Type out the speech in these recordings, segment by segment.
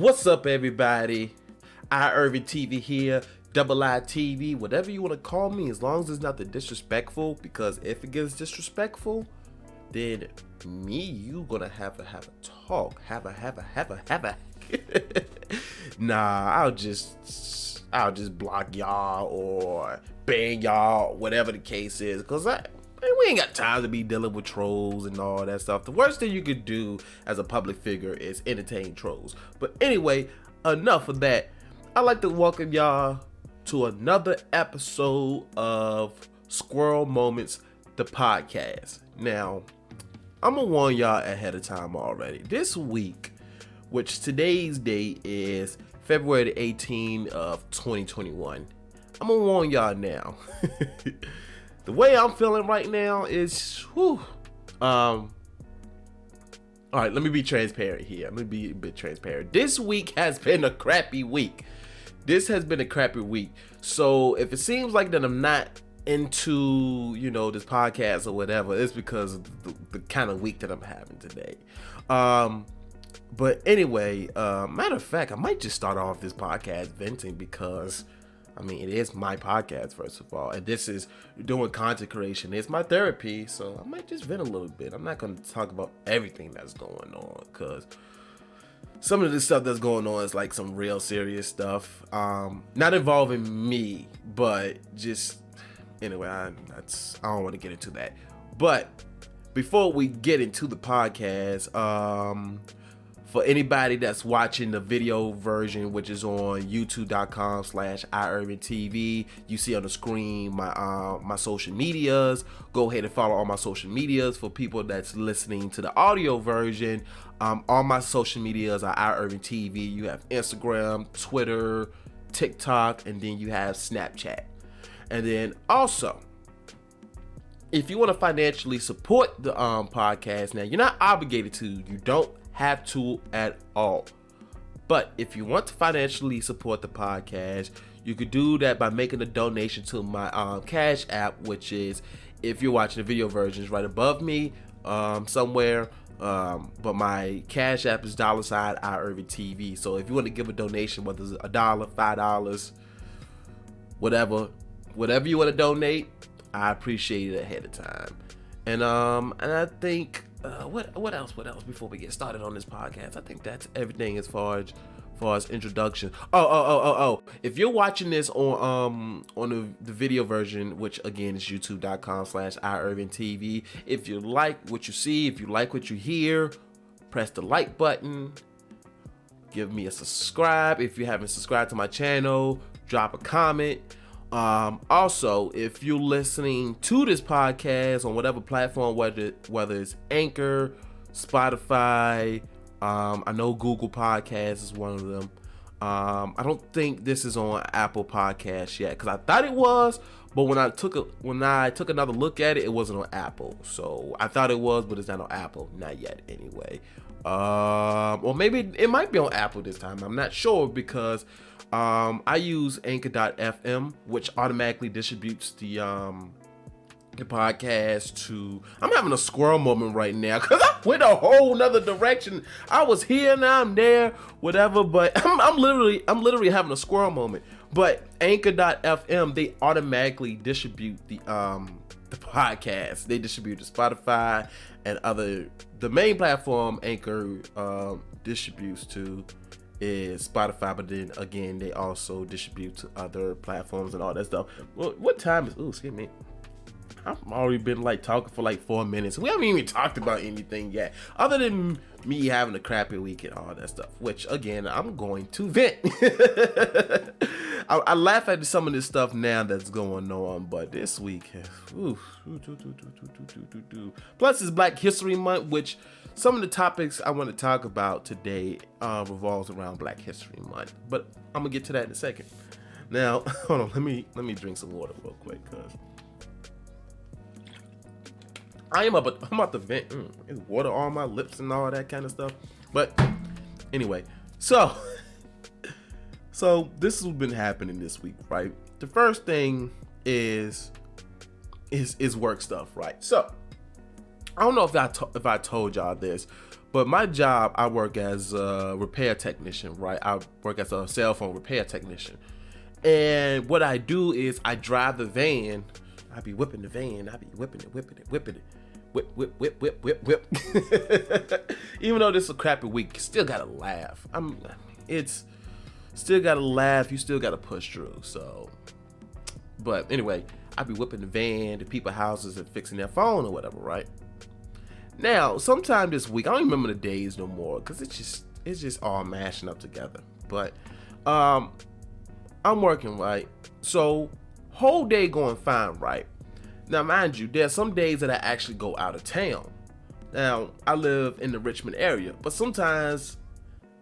What's up, everybody? iIrvingTV here, Double I TV, whatever you want to call me, as long as it's not the disrespectful, because if it gets disrespectful, then you gonna have a talk, have a nah, I'll just block y'all or ban y'all, whatever the case is, because we ain't got time to be dealing with trolls and all that stuff. The worst thing you could do as a public figure is entertain trolls. But anyway, enough of that. I'd like to welcome y'all to another episode of Squirrel Moments, the podcast. Now, I'm gonna warn y'all ahead of time already. This week, which today's date is February 18 of 2021, I'm gonna warn y'all now. The way I'm feeling right now is, all right, let me be transparent here. Let me be a bit transparent. This week has been a crappy week. So if it seems like that I'm not into, this podcast or whatever, it's because of the kind of week that I'm having today. But anyway, matter of fact, I might just start off this podcast venting because, it is my podcast, first of all, and this is doing content creation. It's my therapy, so I might just vent a little bit. I'm not going to talk about everything that's going on, because some of the stuff that's going on is like some real serious stuff. Not involving me, but just, anyway, I don't want to get into that. But before we get into the podcast, for anybody that's watching the video version, which is on youtube.com/iIrvingTV, you see on the screen my social medias. Go ahead and follow all my social medias. For people that's listening to the audio version, all my social medias are iIrvingTV. You have Instagram, Twitter, TikTok, and then you have Snapchat. And then also, if you want to financially support the podcast, now you're not obligated to. You don't have to at all. But if you want to financially support the podcast, you could do that by making a donation to my Cash App, which is, if you're watching the video version, is right above me somewhere. But my Cash App is $iIrvingTV. So if you want to give a donation, whether it's $1, $5, whatever you want to donate, I appreciate it ahead of time. And I think what else before we get started on this podcast? I think that's everything as far as introduction. If you're watching this on the video version, which again is youtube.com/iIrvingTV, if you like what you see, if you like what you hear, press the like button, give me a subscribe. If you haven't subscribed to my channel, drop a comment. Also, if you're listening to this podcast on whatever platform, whether it's Anchor, Spotify, I know Google Podcasts is one of them. I don't think this is on Apple Podcasts yet, because I thought it was, but when I took another look at it, it wasn't on Apple. So I thought it was, but it's not on Apple, not yet anyway. Or maybe it might be on Apple this time. I'm not sure, because I use Anchor.fm, which automatically distributes the podcast to. I'm having a squirrel moment right now because I went a whole nother direction. I was here, now I'm there, whatever. But I'm literally having a squirrel moment. But Anchor.fm, they automatically distribute the podcast. They distribute to Spotify and the main platform Anchor distributes to is Spotify, but then again they also distribute to other platforms and all that stuff. Well, what time is? Oh, excuse me. I've already been talking for 4 minutes. We haven't even talked about anything yet, other than me having a crappy week and all that stuff. Which again, I'm going to vent. I laugh at some of this stuff now that's going on, but this week, plus it's Black History Month, which some of the topics I want to talk about today revolves around Black History Month. But I'm gonna get to that in a second. Now, hold on, let me drink some water real quick, cause I'm about to vent. There's water on my lips and all that kind of stuff. But anyway, so this has been happening this week, right? The first thing is work stuff, right? So I don't know if I told y'all this, but my job, I work as a repair technician, right? I work as a cell phone repair technician. And what I do is I drive the van. I be whipping the van. I be whipping it. Whip. Even though this is a crappy week, you still gotta laugh. It's still gotta laugh. You still gotta push through. So, but anyway, I be whipping the van to people's houses and fixing their phone or whatever, right? Now, sometime this week, I don't remember the days no more because it's just all mashing up together. But I'm working, right? So whole day going fine, right? Now, mind you, there's some days that I actually go out of town. Now, I live in the Richmond area, but sometimes,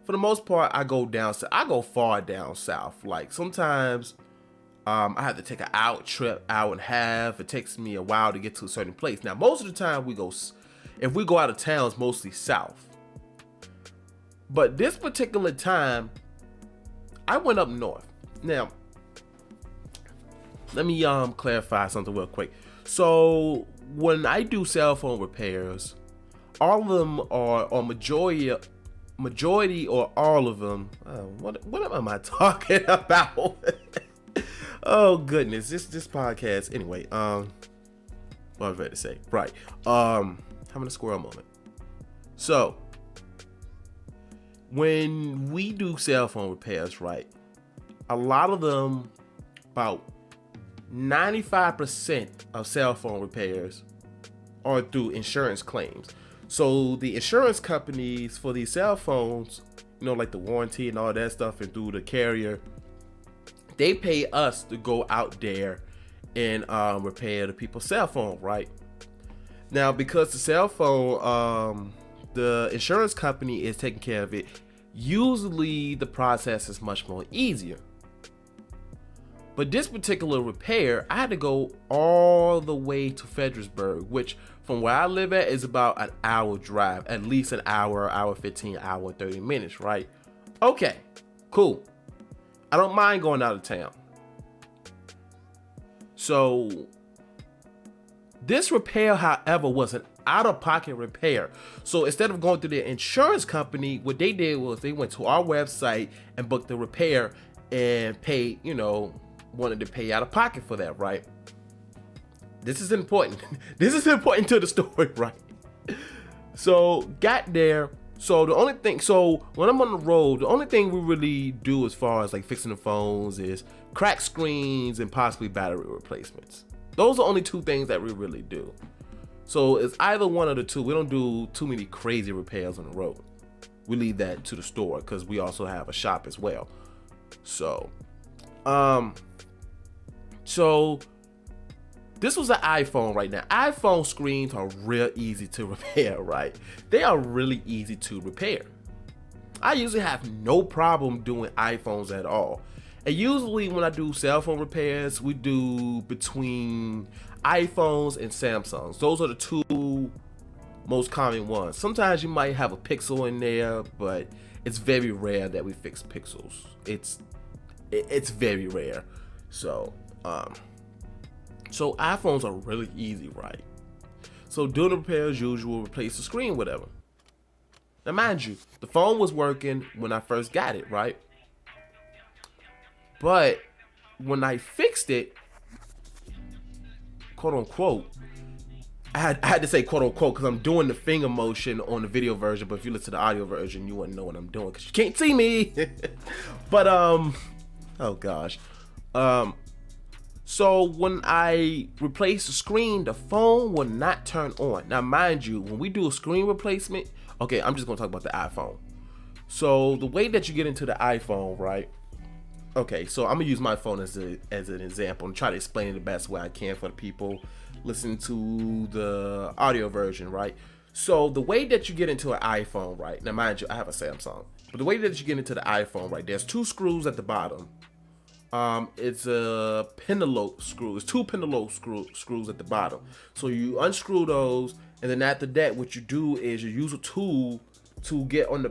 for the most part, I go down south. I go far down south. Like sometimes I have to take an hour trip, hour and a half. It takes me a while to get to a certain place. Now, most of the time if we go out of town, it's mostly south. But this particular time, I went up north. Now, let me clarify something real quick. So when I do cell phone repairs, all of them are, or majority or all of them. What am I talking about? Oh goodness, this podcast. Anyway, what I was ready to say. Right. Having a squirrel moment. So when we do cell phone repairs, right, a lot of them, about 95% of cell phone repairs are through insurance claims. So the insurance companies for these cell phones, like the warranty and all that stuff, and through the carrier, they pay us to go out there and repair the people's cell phone, right? Now, because the cell phone, the insurance company is taking care of it, usually the process is much more easier. But this particular repair, I had to go all the way to Fredericksburg, which from where I live at is about an hour drive, at least an hour, hour 15, hour 30 minutes, right? Okay, cool. I don't mind going out of town. So this repair, however, was an out-of-pocket repair. So instead of going through the insurance company, what they did was they went to our website and booked the repair and paid, wanted to pay out of pocket for that, right? This is important. This is important to the story, right? So got there. So when I'm on the road, the only thing we really do as far as like fixing the phones is crack screens and possibly battery replacements. Those are only two things that we really do. So it's either one of the two. We don't do too many crazy repairs on the road. We leave that to the store because we also have a shop as well. So this was an iPhone right now. iPhone screens are real easy to repair, right? They are really easy to repair. I usually have no problem doing iPhones at all. And usually when I do cell phone repairs, we do between iPhones and Samsungs. Those are the two most common ones. Sometimes you might have a Pixel in there, but it's very rare that we fix Pixels. It's very rare. So iPhones are really easy, right? So doing the repair as usual, replace the screen, whatever. Now mind you, the phone was working when I first got it, right? But when I fixed it, quote unquote, I had to say quote unquote because I'm doing the finger motion on the video version, but if you listen to the audio version, you wouldn't know what I'm doing because you can't see me. But oh gosh. So when I replaced the screen, the phone will not turn on. Now mind you, when we do a screen replacement, okay, I'm just gonna talk about the iPhone. So the way that you get into the iPhone, right? Okay, so I'm gonna use my phone as an example and try to explain it the best way I can for the people listening to the audio version, right? So the way that you get into an iPhone, right? Now mind you, I have a Samsung, but the way that you get into the iPhone, right? There's two screws at the bottom. It's a penelope screw. It's two penelope screws at the bottom. So you unscrew those, and then after that, what you do is you use a tool to get on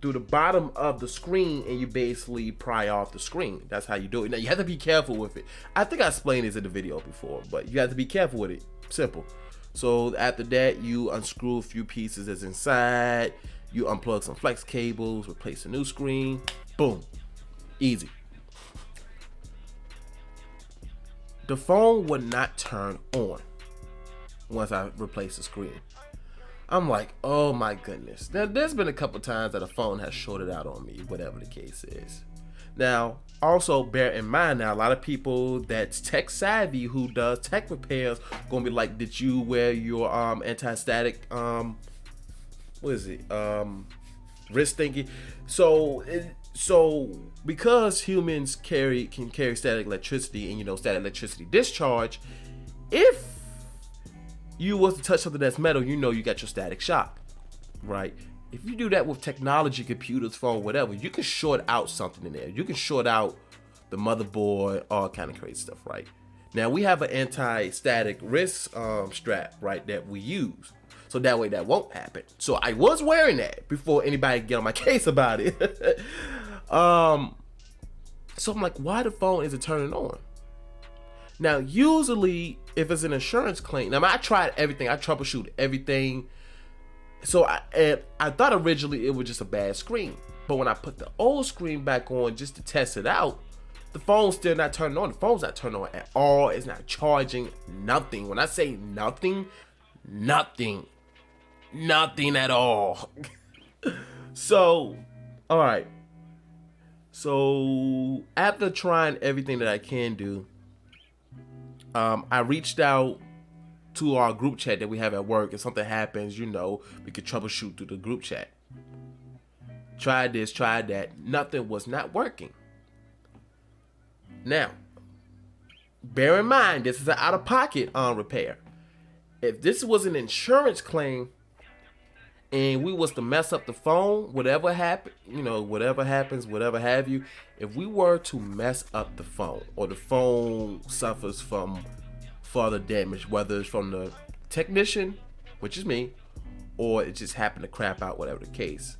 through the bottom of the screen, and you basically pry off the screen. That's how you do it. Now you have to be careful with it. I think I explained this in the video before, but you have to be careful with it. Simple. So after that, you unscrew a few pieces that's inside, you unplug some flex cables, replace a new screen, boom, easy. The phone would not turn on once I replaced the screen. I'm like, oh my goodness. Now, there's been a couple times that a phone has shorted out on me, whatever the case is. Now, also bear in mind now, a lot of people that's tech savvy who does tech repairs gonna be like, did you wear your anti-static wrist thingy? So because humans can carry static electricity, and static electricity discharge, if you was to touch something that's metal, you got your static shock, right? If you do that with technology, computers, phone, whatever, you can short out something in there. You can short out the motherboard, all kind of crazy stuff, right? Now we have an anti-static wrist strap, right, that we use, so that way that won't happen. So I was wearing that before anybody get on my case about it. So I'm like, why the phone isn't turning on? Now usually if it's an insurance claim, now I tried everything, I troubleshooted everything. So I thought originally it was just a bad screen, but when I put the old screen back on just to test it out, the phone's still not turning on. The phone's not turning on at all. It's not charging, nothing. When I say nothing at all. So, all right. So after trying everything that I can do, I reached out to our group chat that we have at work. If something happens, we could troubleshoot through the group chat. Tried this, tried that. Nothing was not working. Now, bear in mind, this is an out-of-pocket repair. If this was an insurance claim and we was to mess up the phone, whatever happened, whatever happens, whatever have you, if we were to mess up the phone or the phone suffers from further damage, whether it's from the technician, which is me, or it just happened to crap out, whatever the case,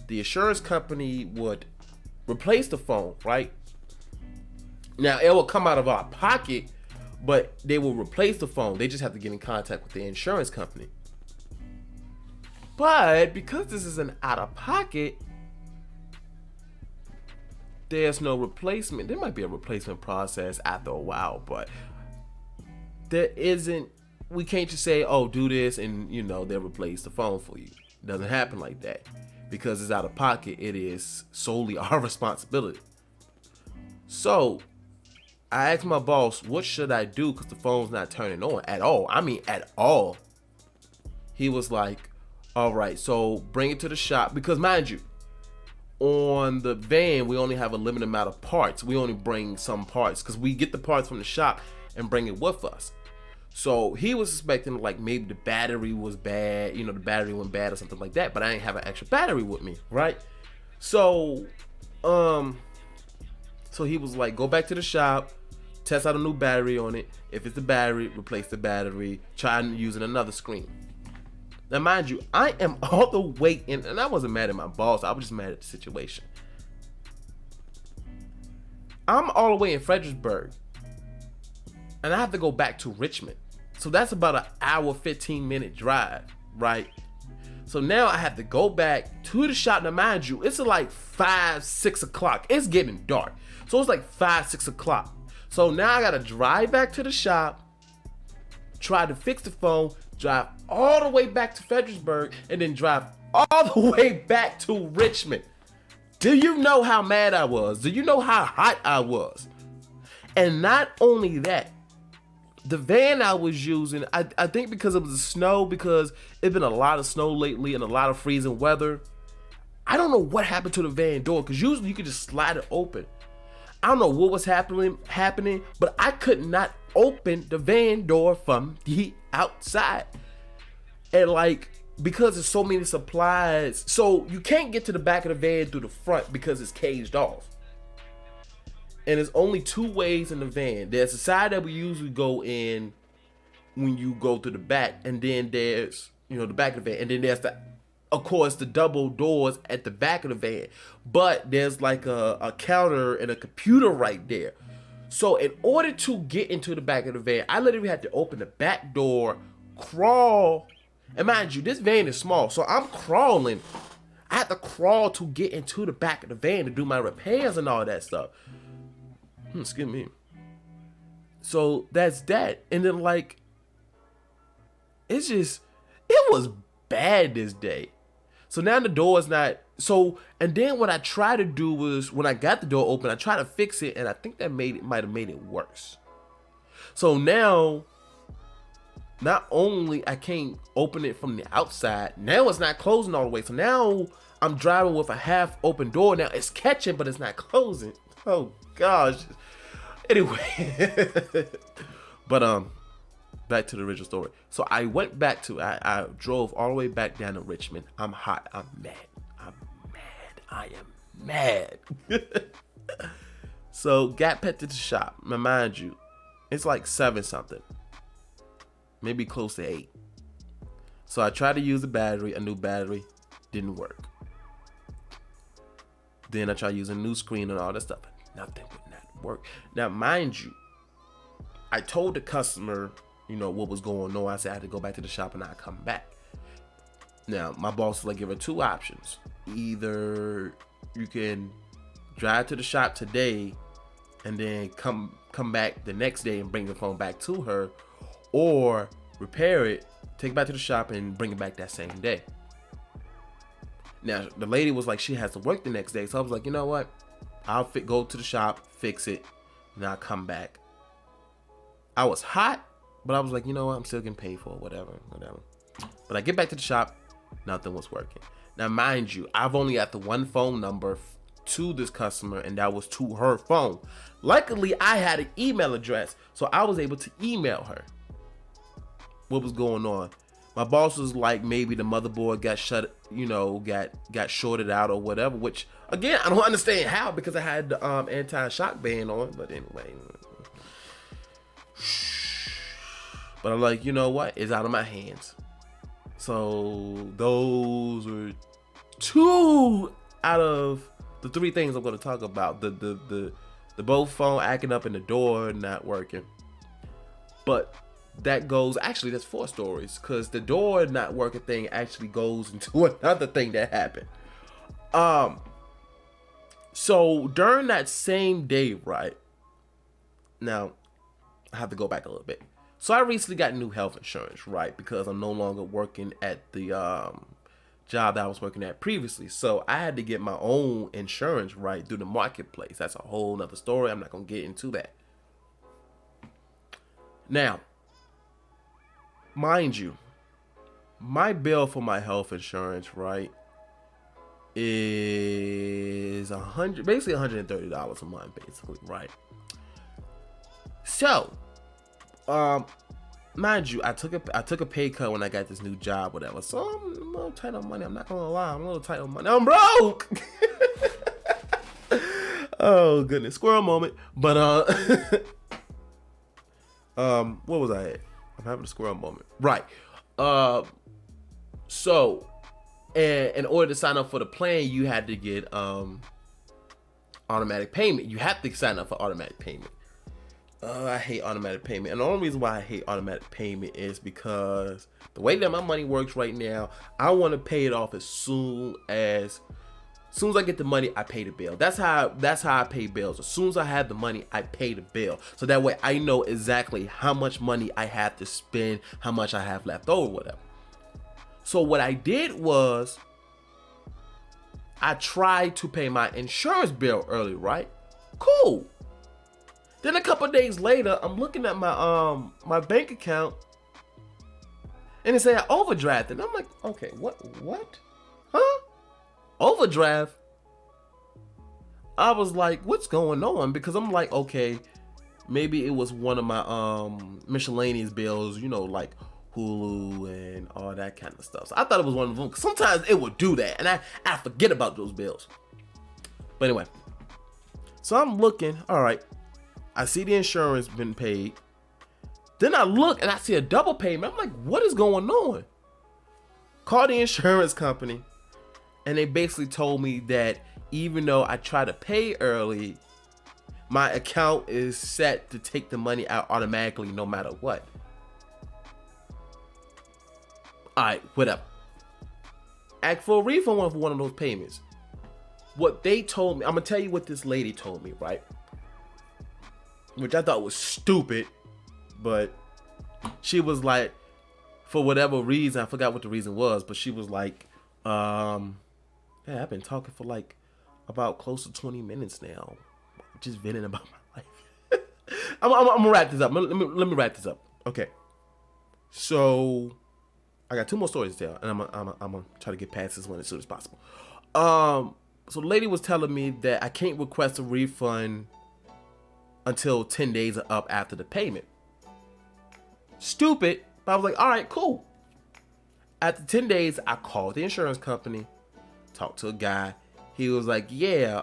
the insurance company would replace the phone, right? Now it will come out of our pocket, but they will replace the phone. They just have to get in contact with the insurance company. But because this is an out-of-pocket, there's no replacement. There might be a replacement process after a while, but there isn't. We can't just say, oh, do this and they'll replace the phone for you. It doesn't happen like that. Because it's out of pocket, it is solely our responsibility. So I asked my boss, what should I do? Because the phone's not turning on at all. I mean, at all. He was like, all right, so bring it to the shop. Because mind you, on the van, we only have a limited amount of parts. We only bring some parts because we get the parts from the shop and bring it with us. So he was suspecting like maybe the battery was bad, the battery went bad or something like that, but I didn't have an extra battery with me, right? So he was like, go back to the shop, test out a new battery on it. If it's the battery, replace the battery, try using another screen. Now mind you, I am all the way in, and I wasn't mad at my boss, I was just mad at the situation. I'm all the way in Fredericksburg, and I have to go back to Richmond. So that's about an hour, 15-minute drive, right? So now I have to go back to the shop. Now mind you, it's like 5, 6 o'clock. It's getting dark. So it's like 5, 6 o'clock. So now I gotta drive back to the shop, try to fix the phone, drive all the way back to Fredericksburg, and then drive all the way back to Richmond. Do you know how mad I was? Do you know how hot I was? And not only that, the van I was using, I think because it was the snow, because it's been a lot of snow lately and a lot of freezing weather, I don't know what happened to the van door, because usually you could just slide it open. I don't know what was happening, but I could not open the van door from the outside. And like, because there's so many supplies, so you can't get to the back of the van through the front because it's caged off. And there's only 2 ways in the van. There's the side that we usually go in when you go to the back, and then there's, the back of the van, and then there's of course, the double doors at the back of the van. But there's like a counter and a computer right there. So in order to get into the back of the van, I literally had to open the back door crawl. And mind you, this van is small, so I'm crawling. I had to crawl to get into the back of the van to do my repairs and all that stuff. Excuse me. So that's that. And then like, it was bad this day. So now the door is not, and then what I tried to do was, when I got the door open, I tried to fix it, and I think that might have made it worse. So now, not only I can't open it from the outside, now it's not closing all the way. So now I'm driving with a half open door. Now it's catching, but it's not closing. Oh gosh. Anyway, but back to the original story. So I went back to, I drove all the way back down to Richmond. I'm hot. I'm mad. I am mad. So got pet to the shop. Now mind you, it's like 7 something. Maybe close to 8. So I tried to use a new battery, didn't work. Then I tried using a new screen and all that stuff. Nothing would not work. Now mind you, I told the customer, what was going on. I said I had to go back to the shop and I'd come back. Now my boss was like, give her 2 options. Either you can drive to the shop today and then come back the next day and bring the phone back to her, or repair it, take it back to the shop and bring it back that same day. Now the lady was like, she has to work the next day. So I was like, you know what? I'll go to the shop, fix it, and I'll come back. I was hot, but I was like, you know what? I'm still getting paid for it, whatever. But I get back to the shop, nothing was working. Now, mind you, I've only got the one phone number to this customer, and that was to her phone. Luckily, I had an email address, so I was able to email her what was going on. My boss was like, maybe the motherboard got shorted out or whatever, which, again, I don't understand how, because I had the anti-shock band on, but anyway. But I'm like, you know what? It's out of my hands. So those are 2 out of the 3 things I'm going to talk about. The both phone acting up and the door not working. But that goes, actually that's 4 stories, because the door not working thing actually goes into another thing that happened. So during that same day, right? Now, I have to go back a little bit. So I recently got new health insurance, right? Because I'm no longer working at the job that I was working at previously. So I had to get my own insurance, right, through the marketplace. That's a whole nother story. I'm not going to get into that. Now, mind you, my bill for my health insurance, right, is basically $130 a month, basically, right? So, mind you, I took a pay cut when I got this new job, whatever. So I'm a little tight on money. I'm not gonna lie, I'm a little tight on money. I'm broke. Oh goodness, squirrel moment. But what was I at? I'm having a squirrel moment. Right. So, and in order to sign up for the plan, you had to get automatic payment. You have to sign up for automatic payment. I hate automatic payment. And the only reason why I hate automatic payment is because the way that my money works right now, I want to pay it off as soon as I get the money, I pay the bill. That's how I pay bills. As soon as I have the money, I pay the bill. So that way I know exactly how much money I have to spend, how much I have left over, whatever. So what I did was I tried to pay my insurance bill early, right? Cool. Then a couple days later, I'm looking at my bank account, and it said I overdrafted. And I'm like, okay, what? Huh? Overdraft? I was like, what's going on? Because I'm like, okay, maybe it was one of my miscellaneous bills, like Hulu and all that kind of stuff. So I thought it was one of them. Sometimes it would do that, and I forget about those bills. But anyway, so I'm looking, all right. I see the insurance been paid. Then I look and I see a double payment. I'm like, what is going on? Call the insurance company, and they basically told me that even though I try to pay early, my account is set to take the money out automatically no matter what. Alright, whatever. Ask for a refund for one of those payments. What they told me, I'm gonna tell you what this lady told me, right? Which I thought was stupid, but she was like, for whatever reason, I forgot what the reason was, but she was like, yeah, I've been talking for like about close to 20 minutes now, just venting about my life. I'm gonna wrap this up. Let me wrap this up. Okay. So I got two more stories to tell, and I'm gonna try to get past this one as soon as possible. So the lady was telling me that I can't request a refund until 10 days are up after the payment. Stupid, but I was like, all right, cool. After 10 days, I called the insurance company, talked to a guy. He was like, yeah,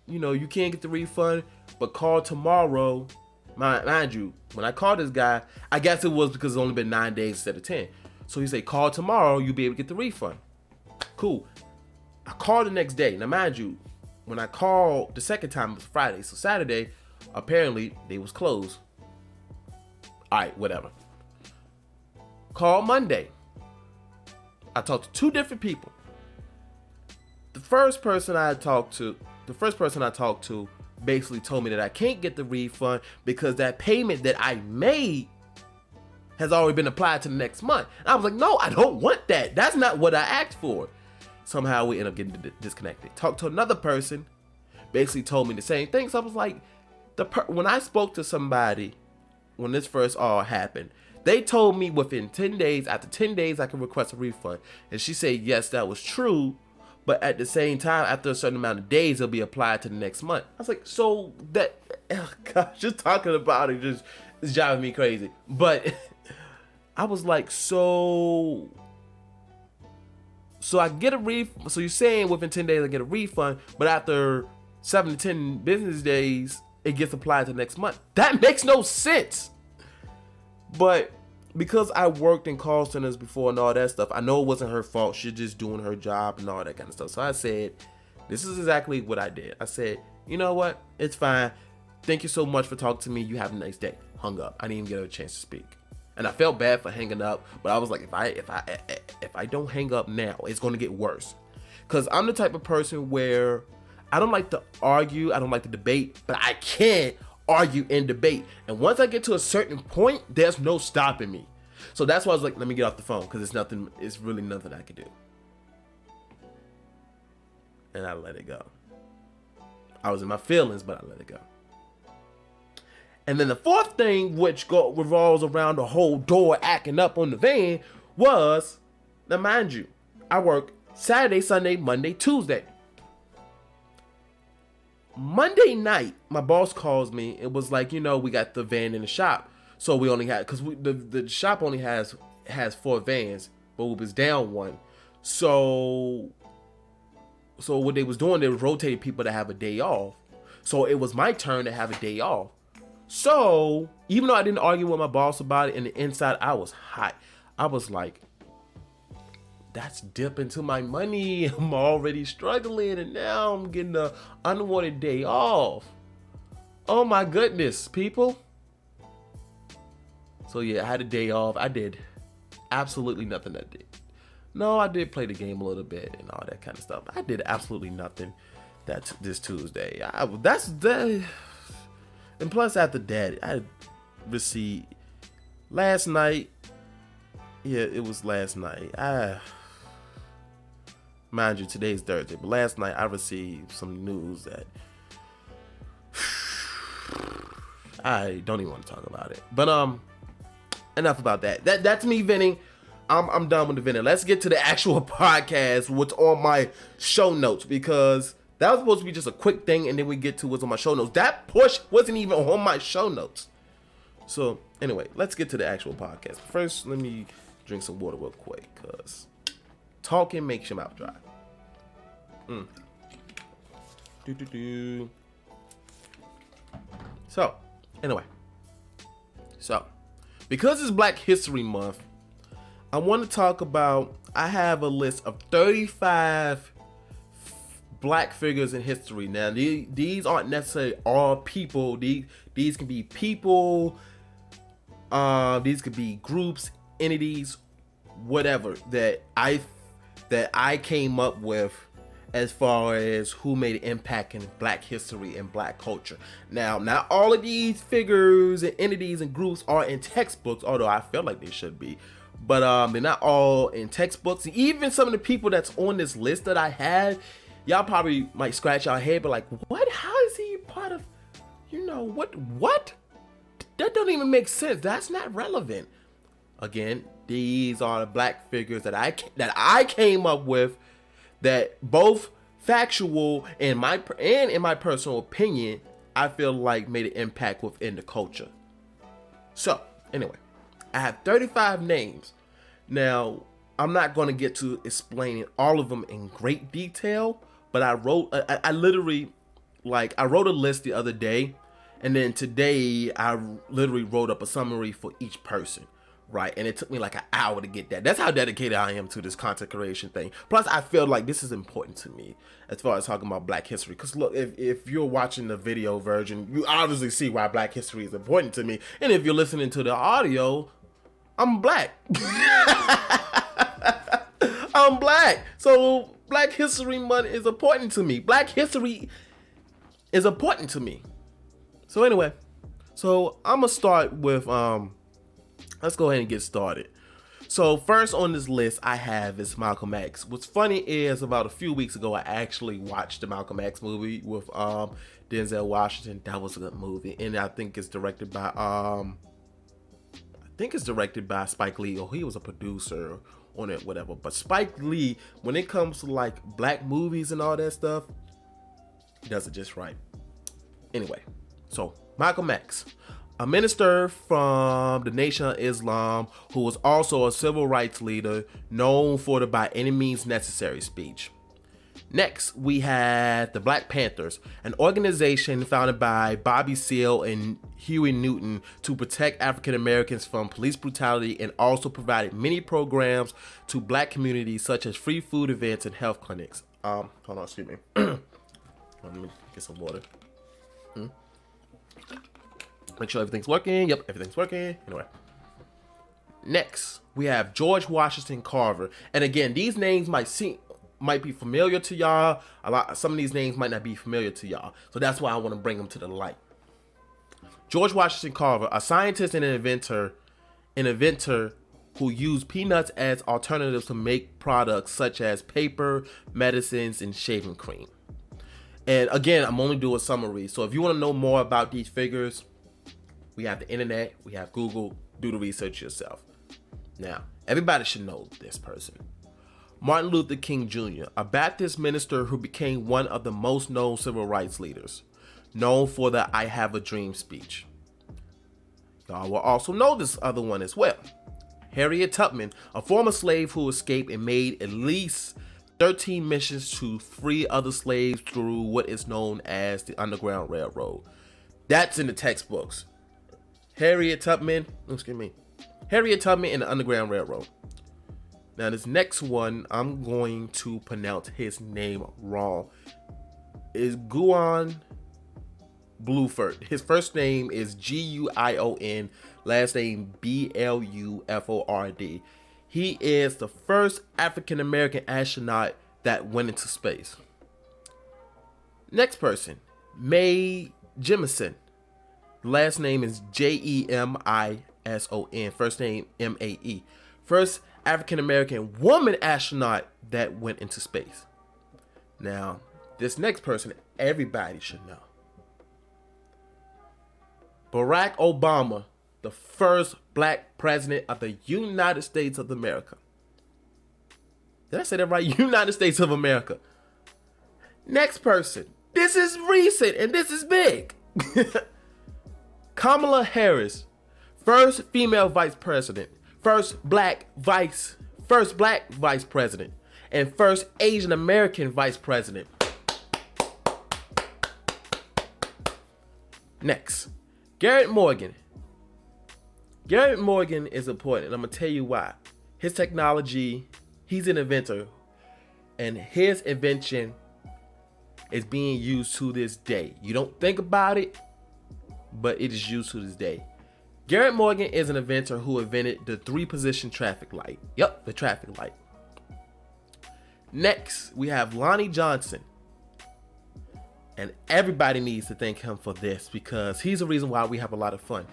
you can't get the refund, but call tomorrow. Mind you, when I called this guy, I guess it was because it's only been 9 days instead of 10. So he said, call tomorrow, you'll be able to get the refund. Cool. I called the next day. Now, mind you, when I called the second time, it was Friday. So Saturday, apparently, they was closed. All right, whatever. Called Monday. I talked to two different people. The first person I talked to basically told me that I can't get the refund because that payment that I made has already been applied to the next month. And I was like, no, I don't want that. That's not what I asked for. Somehow we end up getting disconnected. Talked to another person, basically told me the same thing. So I was like, when I spoke to somebody, when this first all happened, they told me within 10 days, after 10 days, I can request a refund. And she said, yes, that was true. But at the same time, after a certain amount of days, it'll be applied to the next month. I was like, so that, oh gosh, just talking about it just is driving me crazy. But I was like, so I get a refund. So you're saying within 10 days I get a refund, but after 7 to 10 business days, it gets applied to next month. That makes no sense. But because I worked in call centers before and all that stuff, I know it wasn't her fault. She's just doing her job and all that kind of stuff. So I said, this is exactly what I did. I said, you know what? It's fine. Thank you so much for talking to me. You have a nice day. Hung up. I didn't even get a chance to speak. And I felt bad for hanging up, but I was like, if I don't hang up now, it's going to get worse. Because I'm the type of person where I don't like to argue. I don't like to debate, but I can't argue and debate. And once I get to a certain point, there's no stopping me. So that's why I was like, let me get off the phone, because it's really nothing I can do. And I let it go. I was in my feelings, but I let it go. And then the fourth thing, which revolves around the whole door acting up on the van, was, now mind you, I work Saturday, Sunday, Monday, Tuesday. Monday night, my boss calls me. It was like, we got the van in the shop. So we only had, because the shop only has 4 vans, but we was down one. So what they was doing, they was rotating people to have a day off. So it was my turn to have a day off. So even though I didn't argue with my boss about it, in the inside I was hot. I was like, that's dip into my money. I'm already struggling, and now I'm getting an unwanted day off. Oh my goodness, people. So yeah, I had a day off. I did absolutely nothing that day. No, I did play the game a little bit and all that kind of stuff. I did absolutely nothing this Tuesday. And plus after that, I received last night. Yeah, it was last night. Mind you, today's Thursday, but last night I received some news that I don't even want to talk about it. But enough about that. That's me venting. I'm done with the venting. Let's get to the actual podcast, what's on my show notes, because that was supposed to be just a quick thing, and then we get to what's on my show notes. That push wasn't even on my show notes. So anyway, let's get to the actual podcast. First, let me drink some water real quick, because talking makes your mouth dry. So, anyway. So, because it's Black History Month, I want to talk about, I have a list of 35 black figures in history. Now, these aren't necessarily all people. These can be people. These could be groups, entities, whatever that I came up with as far as who made an impact in Black history and Black culture. Now, not all of these figures and entities and groups are in textbooks, although I feel like they should be. But they're not all in textbooks. And even some of the people that's on this list that I had, y'all probably might scratch your head, but like, what? How is he part of, what? That don't even make sense. That's not relevant. Again, these are the Black figures that I came up with, that both factual and in my personal opinion, I feel like made an impact within the culture. So anyway, I have 35 names. Now, I'm not going to get to explaining all of them in great detail, but I wrote a list the other day, and then today I literally wrote up a summary for each person. Right, and it took me like an hour to get that. That's how dedicated I am to this content creation thing. Plus, I feel like this is important to me as far as talking about Black history. Because look, if you're watching the video version, you obviously see why Black history is important to me. And if you're listening to the audio, I'm Black. I'm Black. So Black History Month is important to me. Black history is important to me. So anyway, so I'm gonna start with let's go ahead and get started. So first on this list I have is Malcolm X. What's funny is about a few weeks ago I actually watched the Malcolm X movie with Denzel Washington. That was a good movie, and I think it's directed by Spike Lee, or he was a producer on it, whatever. But Spike Lee, when it comes to like Black movies and all that stuff, he does it just right. Anyway, so Malcolm X, a minister from the Nation of Islam who was also a civil rights leader known for the by any means necessary speech. Next, we had the Black Panthers, an organization founded by Bobby Seale and Huey Newton to protect African Americans from police brutality, and also provided many programs to Black communities such as free food events and health clinics. Hold on, excuse me. Let me get some water. Make sure everything's working. Yep, everything's working. Anyway. Next, we have George Washington Carver. And again, these names might be familiar to y'all. Some of these names might not be familiar to y'all. So that's why I want to bring them to the light. George Washington Carver, a scientist and an inventor who used peanuts as alternatives to make products such as paper, medicines, and shaving cream. And again, I'm only doing a summary. So if you want to know more about these figures, we have the internet, we have Google, do the research yourself. Now, everybody should know this person. Martin Luther King Jr., a Baptist minister who became one of the most known civil rights leaders, known for the I Have a Dream speech. Y'all will also know this other one as well. Harriet Tubman, a former slave who escaped and made at least 13 missions to free other slaves through what is known as the Underground Railroad. That's in the textbooks. Harriet Tubman and the Underground Railroad. Now this next one, I'm going to pronounce his name wrong. Is Guion Bluford. His first name is Guion, last name Bluford. He is the first African American astronaut that went into space. Next person, Mae Jemison. Last name is Jemison. First name Mae. First African American woman astronaut that went into space. Now, this next person, everybody should know. Barack Obama, the first Black president of the United States of America. Did I say that right? United States of America. Next person. This is recent and this is big. Kamala Harris, first female vice president, first black vice president, and first Asian American vice president. Next, Garrett Morgan. Garrett Morgan is important, and I'm going to tell you why. His technology, he's an inventor, and his invention is being used to this day. You don't think about it, but it is used to this day. Garrett Morgan is an inventor who invented the 3-position traffic light. Yep, the traffic light. Next, we have Lonnie Johnson. And everybody needs to thank him for this because he's the reason why we have a lot of fun.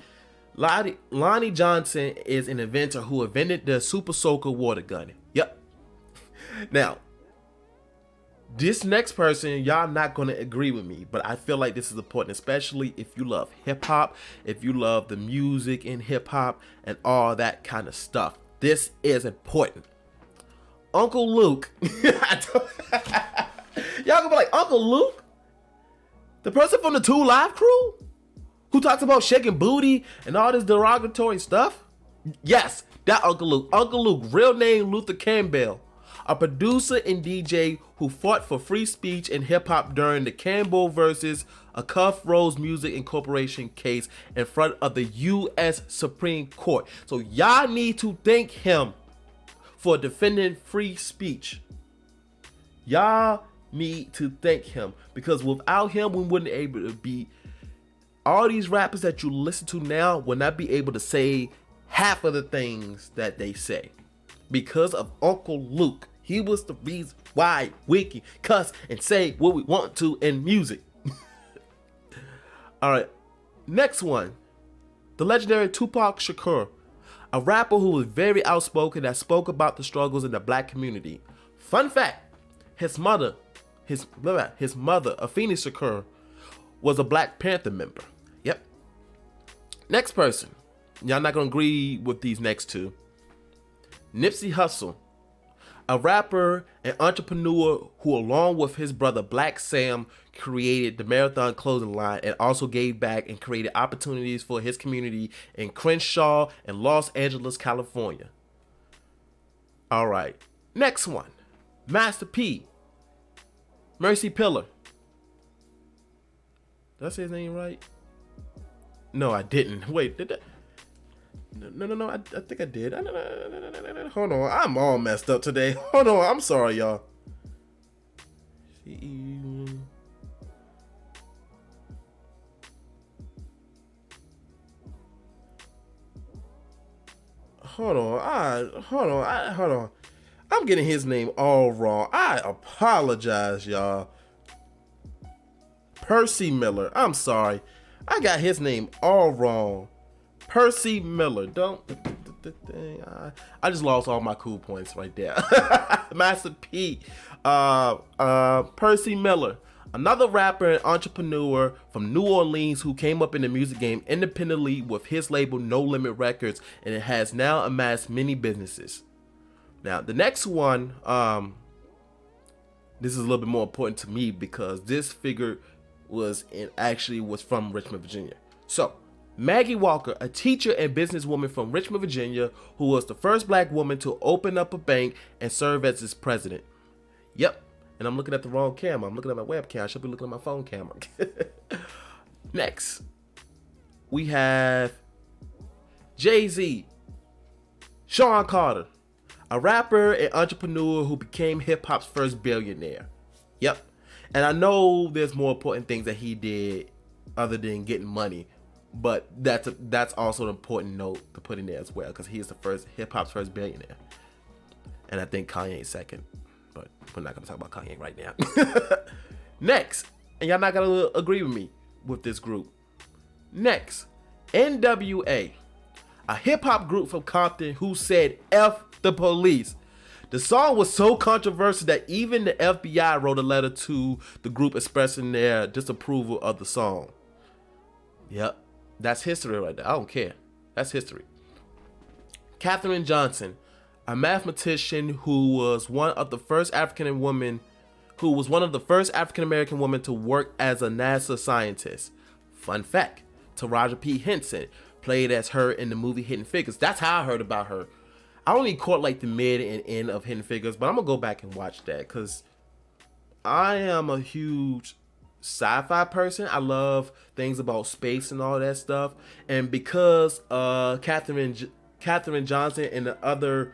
Lonnie Johnson is an inventor who invented the Super Soaker water gun. Yep. Now, this next person, y'all not going to agree with me, but I feel like this is important, especially if you love hip hop, if you love the music in hip hop and all that kind of stuff. This is important. Uncle Luke. Y'all gonna be like, Uncle Luke? The person from the 2 Live Crew? Who talks about shaking booty and all this derogatory stuff? Yes, that Uncle Luke. Uncle Luke, real name Luther Campbell. A producer and DJ who fought for free speech and hip-hop during the Campbell versus a Cuff Rose Music Incorporation case in front of the U.S. Supreme Court. So y'all need to thank him for defending free speech. Y'all need to thank him because without him, we wouldn't be able to be... All these rappers that you listen to now will not be able to say half of the things that they say. Because of Uncle Luke. He was the reason why we can cuss and say what we want to in music. Alright, next one. The legendary Tupac Shakur. A rapper who was very outspoken that spoke about the struggles in the black community. Fun fact, his mother, Afeni Shakur, was a Black Panther member. Yep. Next person. Y'all not gonna agree with these next two. Nipsey Hussle, a rapper and entrepreneur who, along with his brother Black Sam, created the Marathon clothing line and also gave back and created opportunities for his community in Crenshaw and Los Angeles, California. All right, next one, Master P, Mercy Pillar. Did I say his name right? No, I didn't. Wait, did I? No, I think I did. Hold on, I'm all messed up today. Hold on, I'm sorry, y'all. Hold on. I'm getting his name all wrong. I apologize, y'all. Percy Miller. I'm sorry. I got his name all wrong. Percy Miller. I just lost all my cool points right there. Master P. Percy Miller. Another rapper and entrepreneur from New Orleans who came up in the music game independently with his label No Limit Records, and it has now amassed many businesses. Now, the next one, this is a little bit more important to me because this figure was from Richmond, Virginia. So, Maggie Walker, a teacher and businesswoman from Richmond, Virginia, who was the first black woman to open up a bank and serve as its president. Yep. And I'm looking at the wrong camera. I'm looking at my webcam. I should be looking at my phone camera. Next, we have Jay-Z, Sean Carter, a rapper and entrepreneur who became hip-hop's first billionaire. Yep. And I know there's more important things that he did other than getting money, but that's also an important note to put in there as well because he is the first hip-hop's first billionaire. And I think Kanye's second. But we're not going to talk about Kanye right now. Next, and y'all not going to agree with me with this group. Next, NWA, a hip-hop group from Compton who said F the police. The song was so controversial that even the FBI wrote a letter to the group expressing their disapproval of the song. Yep, that's history right there. I don't care. That's history. Katherine Johnson, a mathematician who was one of the first African American women to work as a NASA scientist. Fun fact, Taraji P. Henson played as her in the movie Hidden Figures. That's how I heard about her. I only caught like the mid and end of Hidden Figures, but I'm gonna go back and watch that because I am a huge sci-fi person. I love things about space and all that stuff. And because Katherine Johnson and the other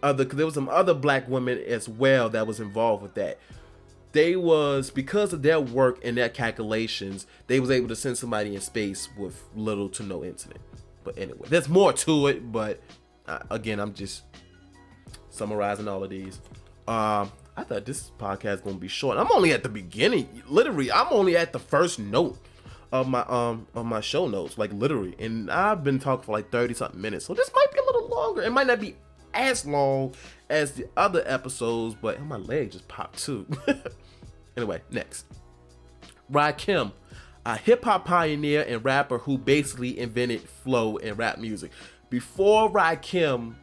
there was some other black women as well that was involved with that. they was, because of their work and their calculations, they was able to send somebody in space with little to no incident. But anyway, there's more to it, but again, I'm just summarizing all of these. I thought this podcast was gonna be short. I'm only at the beginning. Literally, I'm only at the first note of my show notes, like literally, and I've been talking for like 30 something minutes, so this might be a little longer. It might not be as long as the other episodes, but my leg just popped too. Anyway, next, Rakim, a hip-hop pioneer and rapper who basically invented flow in rap music. Before Rakim,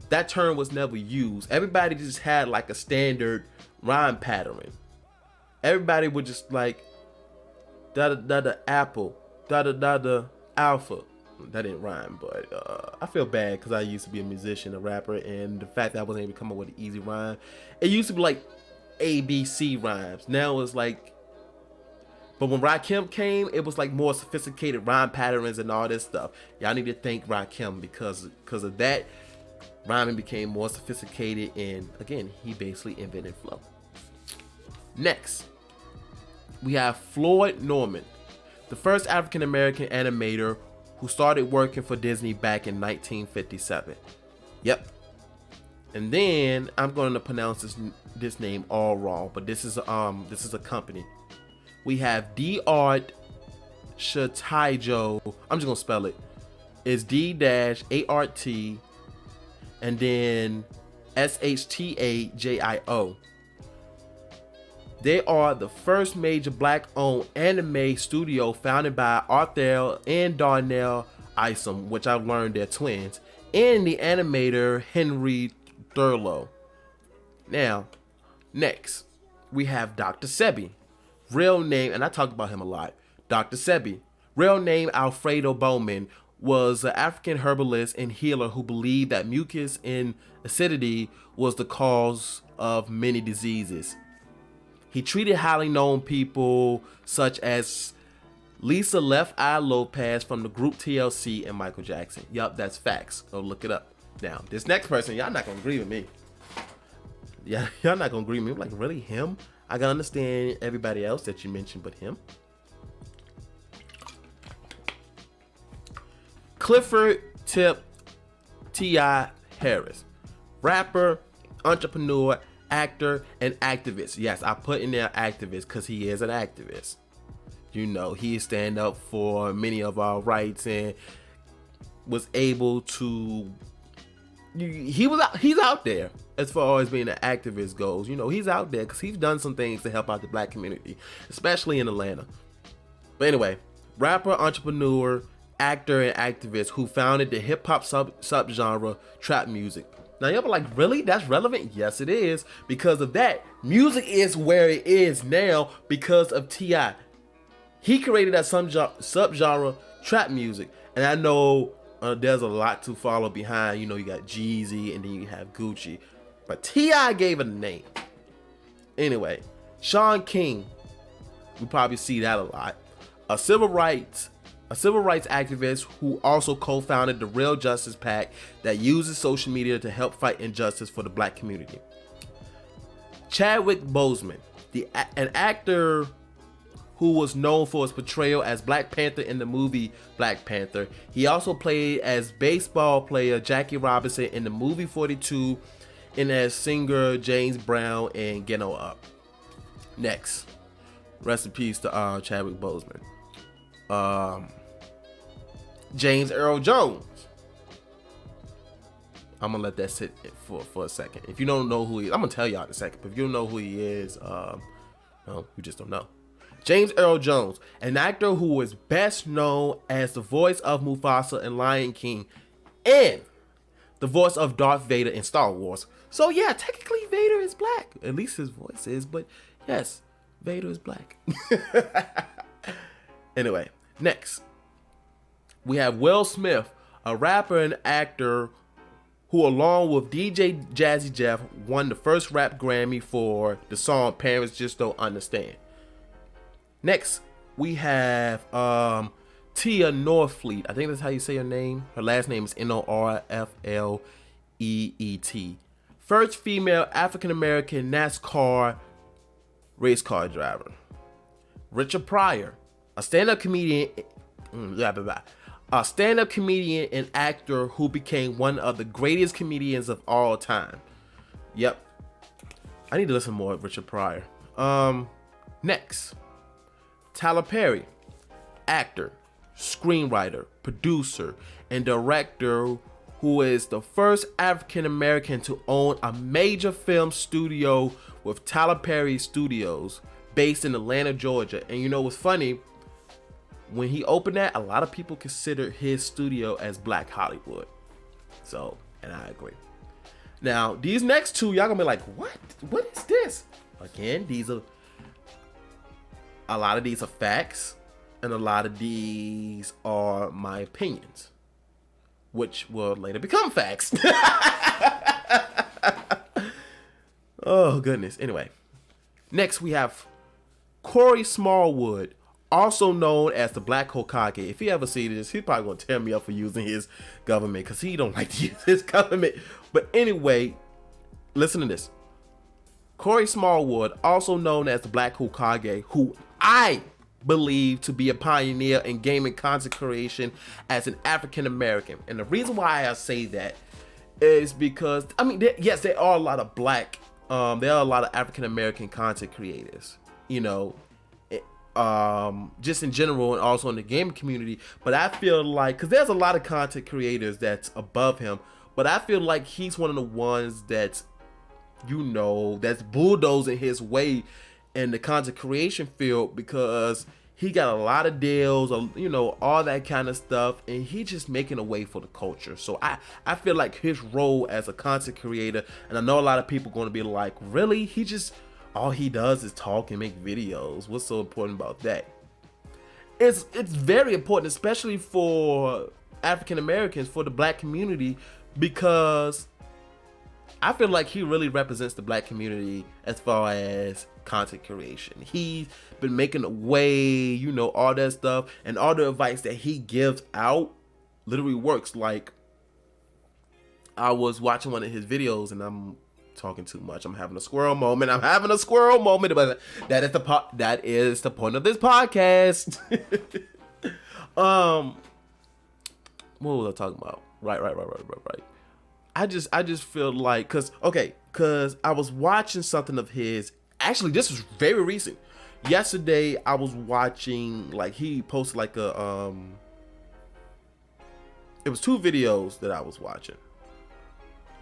that term was never used. Everybody just had like a standard rhyme pattern. Everybody would just like da da da da apple, da da da da alpha. That didn't rhyme, but I feel bad because I used to be a musician, a rapper, and the fact that I wasn't able to come up with an easy rhyme. It used to be like ABC rhymes. Now it's like, but when Rakim came, it was like more sophisticated rhyme patterns and all this stuff. Y'all need to thank Rakim because of that. Rhyming became more sophisticated, and again, he basically invented flow. Next, we have Floyd Norman, the first African American animator who started working for Disney back in 1957. Yep. And then I'm going to pronounce this name all wrong, but this is a company. We have D-Art Shataijo. I'm just gonna spell it. It's D-ART and then SHTAJIO. They are the first major black-owned anime studio founded by Arthur and Darnell Isom, which I've learned they're twins, and the animator Henry Thurlow. Now, next, we have Dr. Sebi. Real name, and I talk about him a lot, Dr. Sebi. Real name Alfredo Bowman, was an African herbalist and healer who believed that mucus and acidity was the cause of many diseases. He treated highly known people such as Lisa Left Eye Lopez from the group TLC and Michael Jackson. Yup, that's facts. Go look it up. Now, this next person, y'all not gonna agree with me. Yeah, y'all not gonna agree with me. I'm like, really, him? I can understand everybody else that you mentioned, but him? Clifford Tip T.I. Harris, rapper, entrepreneur, actor, and activist. Yes, I put in there activist because he is an activist. You know, he stand up for many of our rights and was able to. He's out there as far as being an activist goes. You know, he's out there because he's done some things to help out the black community, especially in Atlanta. But anyway, rapper, entrepreneur, actor, and activist who founded the hip-hop subgenre trap music. Now you'll be like, really? That's relevant? Yes, it is. Because of that, music is where it is now because of T.I. He created that subgenre trap music. And I know there's a lot to follow behind. You know, you got Jeezy and then you have Gucci. But T.I. gave it a name. Anyway, Sean King. We probably see that a lot. A civil rights activist who also co-founded the Real Justice PAC that uses social media to help fight injustice for the black community. Chadwick Boseman, an actor who was known for his portrayal as Black Panther in the movie Black Panther. He also played as baseball player Jackie Robinson in the movie 42 and as singer James Brown in Get On Up. Next, rest in peace to Chadwick Boseman. James Earl Jones. I'm gonna let that sit for a second. If you don't know who he is, I'm gonna tell y'all in a second. But if you don't know who he is, no, you just don't know. James Earl Jones, an actor who is best known as the voice of Mufasa in Lion King and the voice of Darth Vader in Star Wars. So yeah, technically Vader is black. At least his voice is, but yes, Vader is black. Anyway, next. We have Will Smith, a rapper and actor who, along with DJ Jazzy Jeff, won the first rap Grammy for the song Parents Just Don't Understand. Next, we have Tia Norfleet. I think that's how you say her name. Her last name is Norfleet. First female African-American NASCAR race car driver. Richard Pryor, a stand-up comedian, a stand-up comedian and actor who became one of the greatest comedians of all time. Yep. I need to listen more of Richard Pryor. Next, Tyler Perry, actor, screenwriter, producer, and director who is the first African American to own a major film studio with Tyler Perry Studios based in Atlanta, Georgia. And you know what's funny? When he opened that, a lot of people consider his studio as Black Hollywood. So, and I agree. Now, these next two, y'all gonna be like, what? What is this? Again, a lot of these are facts, and a lot of these are my opinions, which will later become facts. Oh, goodness. Anyway, next we have Corey Smallwood, also known as the Black Hokage. If he ever sees this, he's probably going to tear me up for using his government because he don't like to use his government. But anyway, listen to this. Corey Smallwood, also known as the Black Hokage, who I believe to be a pioneer in gaming content creation as an African American. And the reason why I say that is because, I mean, yes, there are a lot of there are a lot of African American content creators, you know, just in general and also in the gaming community. But I feel like, because there's a lot of content creators that's above him, but I feel like he's one of the ones that's, you know, that's bulldozing his way in the content creation field, because he got a lot of deals, you know, all that kind of stuff, and he just making a way for the culture. So I feel like his role as a content creator, and I know a lot of people going to be like, really? He just, all he does is talk and make videos. What's so important about that? It's very important, especially for African Americans, for the black community, because I feel like he really represents the black community as far as content creation. He's been making a way, you know, all that stuff, and all the advice that he gives out literally works. Like, I was watching one of his videos, and I'm talking too much. I'm having a squirrel moment. But that is the point of this podcast. What was I talking about? Right. I just feel like, cause I was watching something of his. Actually, this was very recent. Yesterday, I was watching, like, he posted like a it was two videos that I was watching.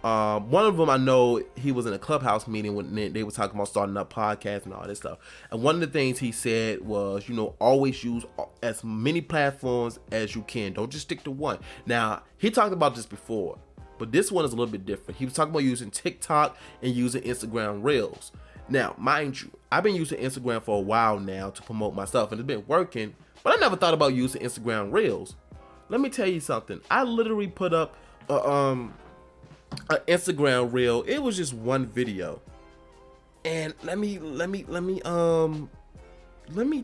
One of them, I know he was in a Clubhouse meeting when they were talking about starting up podcasts and all this stuff. And one of the things he said was, you know, always use as many platforms as you can. Don't just stick to one. Now, he talked about this before, but this one is a little bit different. He was talking about using TikTok and using Instagram Reels. Now, mind you, I've been using Instagram for a while now to promote myself, and it's been working, but I never thought about using Instagram Reels. Let me tell you something. I literally put up an Instagram Reel. It was just one video, and let me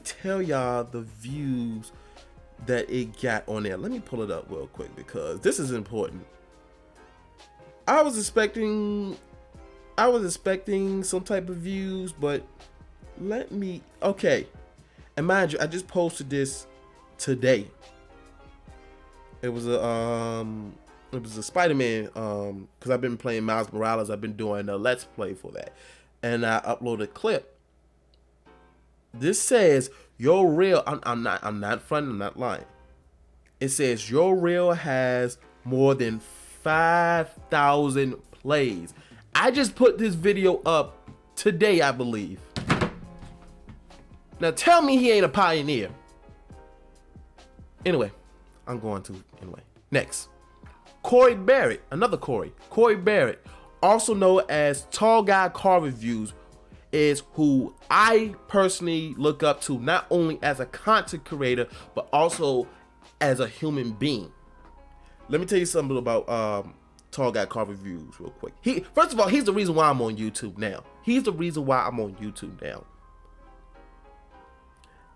tell y'all the views that it got on there. Let me pull it up real quick because this is important. I was expecting some type of views, but okay. And mind you, I just posted this today. It was a Spider-Man, because I've been playing Miles Morales. I've been doing a Let's Play for that, and I uploaded a clip. This says your reel. I'm not fronting. I'm not lying. It says your reel has more than 5,000 plays. I just put this video up today, I believe. Now tell me he ain't a pioneer. Anyway, next. Corey Barrett, another Corey Barrett, also known as Tall Guy Car Reviews, is who I personally look up to, not only as a content creator, but also as a human being. Let me tell you something about Tall Guy Car Reviews real quick. First of all, he's the reason why I'm on YouTube now.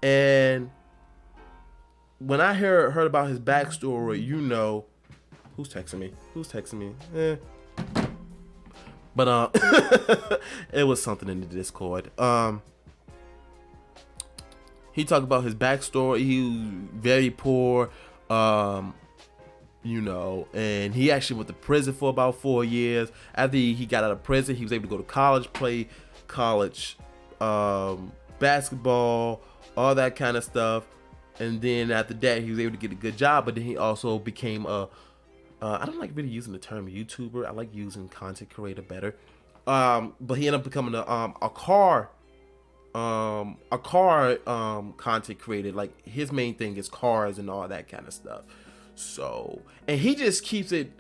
And when I heard about his backstory, you know, who's texting me? But it was something in the Discord. He talked about his backstory. He was very poor, you know, and he actually went to prison for about 4 years. After he got out of prison, he was able to go to college, play college basketball, all that kind of stuff. And then after that, he was able to get a good job. But then he also became I don't like really using the term YouTuber. I like using content creator better. But he ended up becoming a car content creator. Like, his main thing is cars and all that kind of stuff. So, and he just keeps it,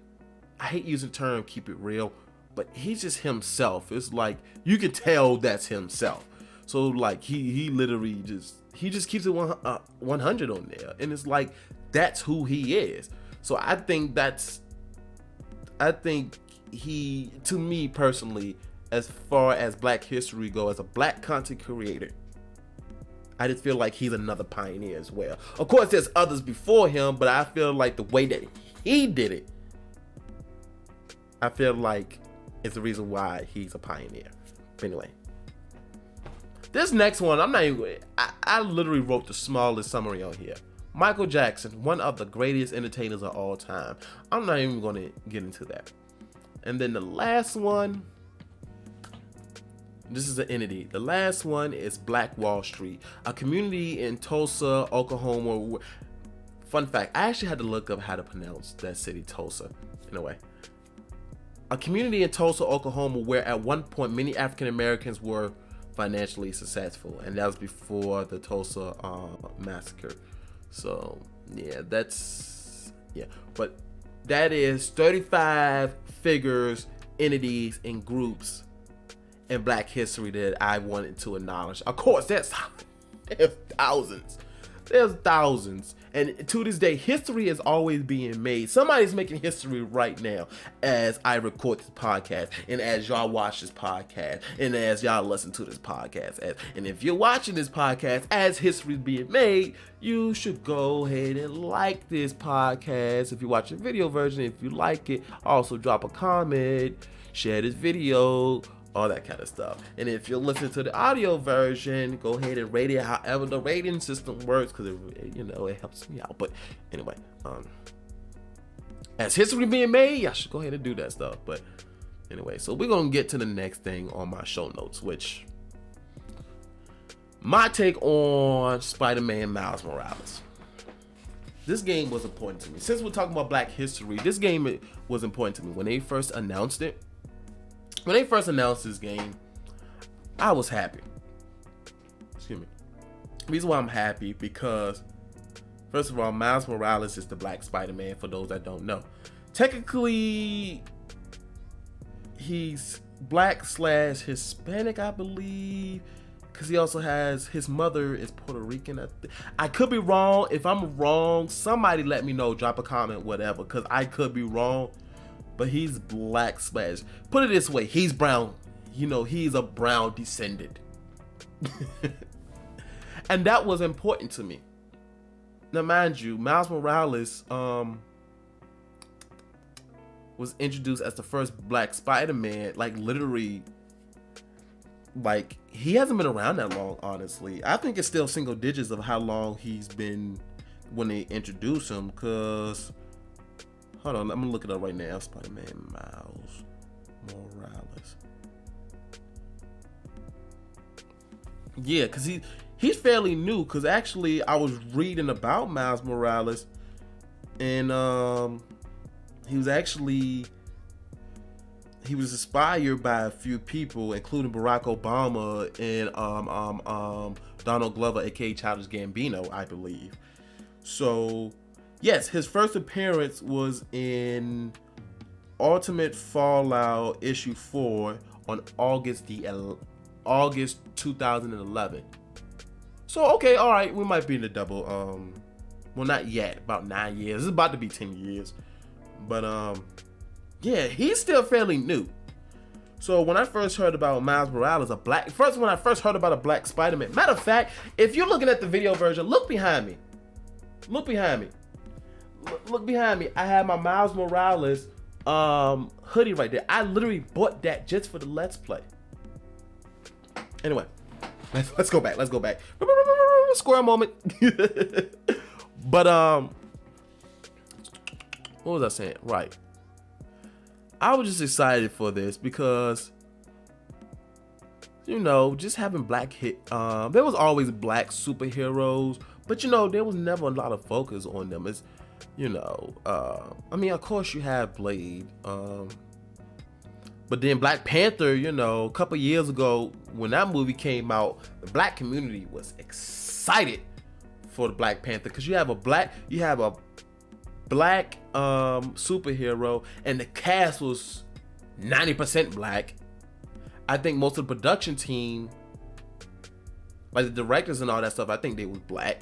I hate using the term keep it real, but he's just himself. It's like, you can tell that's himself. So like, he literally just keeps it 100 on there. And it's like, that's who he is. So I think he, to me personally, as far as Black history goes, as a Black content creator, I just feel like he's another pioneer as well. Of course, there's others before him, but I feel like the way that he did it, I feel like it's the reason why he's a pioneer. But anyway, this next one, I literally wrote the smallest summary on here. Michael Jackson, one of the greatest entertainers of all time. I'm not even going to get into that. And then the last one, this is an entity. The last one is Black Wall Street, a community in Tulsa, Oklahoma. Fun fact, I actually had to look up how to pronounce that city, Tulsa, in a way. A community in Tulsa, Oklahoma, where at one point many African Americans were financially successful, and that was before the Tulsa massacre. So yeah, but that is 35 figures, entities, and groups in Black history that I wanted to acknowledge. Of course, there's thousands. There's thousands. And to this day, history is always being made. Somebody's making history right now as I record this podcast, and as y'all watch this podcast, and as y'all listen to this podcast. And if you're watching this podcast as history is being made, you should go ahead and like this podcast. If you watch the video version, if you like it, also drop a comment, share this video, all that kind of stuff. And if you're listening to the audio version, go ahead and rate it however the rating system works, because it helps me out. But anyway, as history being made, I should go ahead and do that stuff. But anyway, so we're gonna get to the next thing on my show notes, which my take on Spider-Man Miles Morales. This game was important to me. Since we're talking about Black history, this game was important to me. When they first announced it, when they first announced this game, I was happy. Excuse me. The reason why I'm happy, because first of all, Miles Morales is the Black Spider-Man, for those that don't know. Technically, he's Black / Hispanic, I believe, because he also has, his mother is Puerto Rican. I could be wrong. If I'm wrong, somebody let me know, drop a comment, whatever, because I could be wrong. But he's Black / put it this way, he's brown. He's a brown descendant. And that was important to me. Now, mind you, Miles Morales was introduced as the first Black Spider-Man, like literally, like, he hasn't been around that long, honestly. I think it's still single digits of how long he's been when they introduced him, because hold on, I'm gonna look it up right now. Spider-Man Miles Morales. Yeah, because he's fairly new. Because actually, I was reading about Miles Morales, and he was inspired by a few people, including Barack Obama and Donald Glover, aka Childish Gambino, I believe. So yes, his first appearance was in Ultimate Fallout issue 4 on August 2011. So okay, all right, we might be in the double. Well, not yet. About 9 years. It's about to be 10 years. But yeah, he's still fairly new. So when I first heard about Miles Morales, when I first heard about a Black Spider-Man. Matter of fact, if you're looking at the video version, look behind me. Look behind me. Look behind me. I have my Miles Morales hoodie right there. I literally bought that just for the Let's Play. Anyway, let's go back. Squirrel moment. But what was I saying? Right. I was just excited for this because, you know, just having black there was always black superheroes, but you know, there was never a lot of focus on them. It's, you know, I mean, of course you have Blade, but then Black Panther, you know, a couple years ago when that movie came out, the black community was excited for the Black Panther because you have a black superhero, and the cast was 90% black. I think most of the production team, like the directors and all that stuff, I think they was black.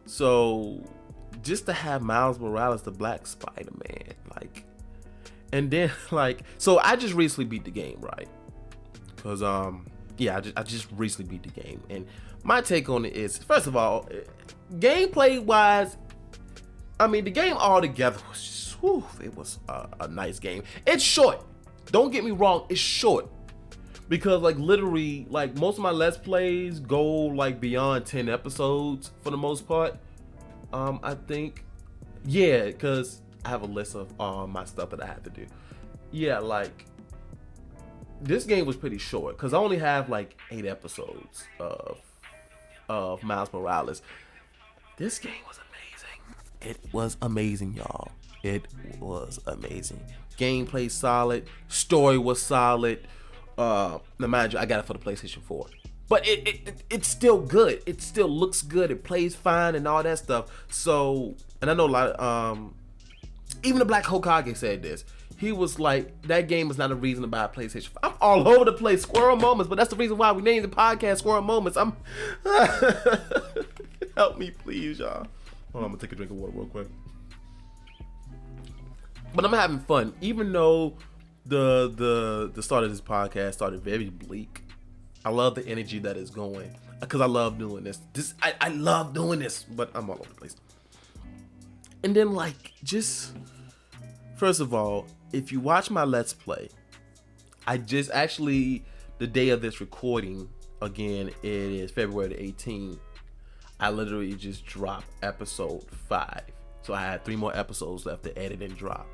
So just to have Miles Morales, the Black Spider-Man, like, and then like, so I just recently beat the game, right? Because yeah, I just recently beat the game, and my take on it is, first of all, gameplay wise, I mean, the game altogether was just, whew, it was a nice game. It's short. Don't get me wrong, it's short. Because like literally, like most of my Let's Plays go like beyond 10 episodes for the most part. I think, yeah, because I have a list of all my stuff that I have to do. Yeah, like this game was pretty short because I only have like 8 episodes of Miles Morales. This game was amazing. It was amazing, y'all. It was amazing. Gameplay solid, story was solid. Now mind you, I got it for the PlayStation 4, but it's still good. It still looks good. It plays fine and all that stuff. So, and I know a lot of, even the Black Hokage said this. He was like, that game is not a reason to buy a PlayStation 5. I'm all over the place, Squirrel Moments, but that's the reason why we named the podcast Squirrel Moments. I'm help me please, y'all. Hold on, I'm gonna take a drink of water real quick. But I'm having fun, even though the start of this podcast started very bleak. I love the energy that is going because I love doing this. I love doing this, but I'm all over the place. And then like, just first of all, if you watch my Let's Play, I just actually, the day of this recording, again, it is February the 18th. I literally just dropped episode 5. So I had 3 more episodes left to edit and drop.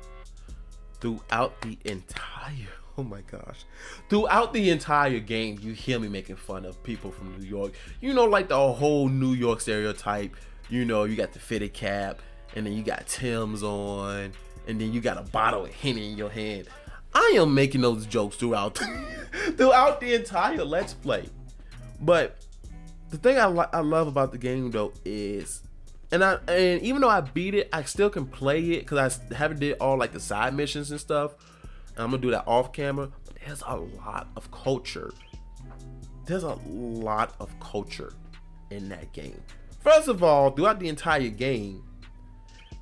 Throughout the entire, oh my gosh, throughout the entire game, you hear me making fun of people from New York. You know, like the whole New York stereotype. You know, you got the fitted cap, and then you got Tim's on, and then you got a bottle of Henny in your hand. I am making those jokes throughout the entire Let's Play. But the thing I love about the game though is, and even though I beat it, I still can play it because I haven't did all like the side missions and stuff. And I'm gonna do that off camera. But there's a lot of culture. There's a lot of culture in that game. First of all, throughout the entire game,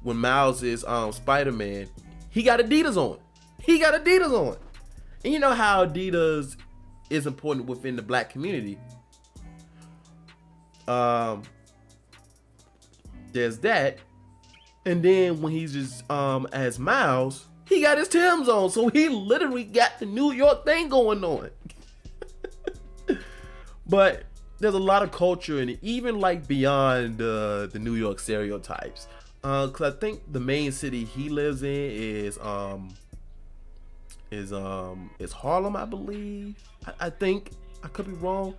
when Miles is Spider-Man, he got Adidas on. He got Adidas on. And you know how Adidas is important within the black community. There's that. And then when he's just as Miles, he got his Timbs on. So he literally got the New York thing going on. But there's a lot of culture in it, even like beyond the New York stereotypes. Cause I think the main city he lives in is Harlem, I believe. I think, I could be wrong.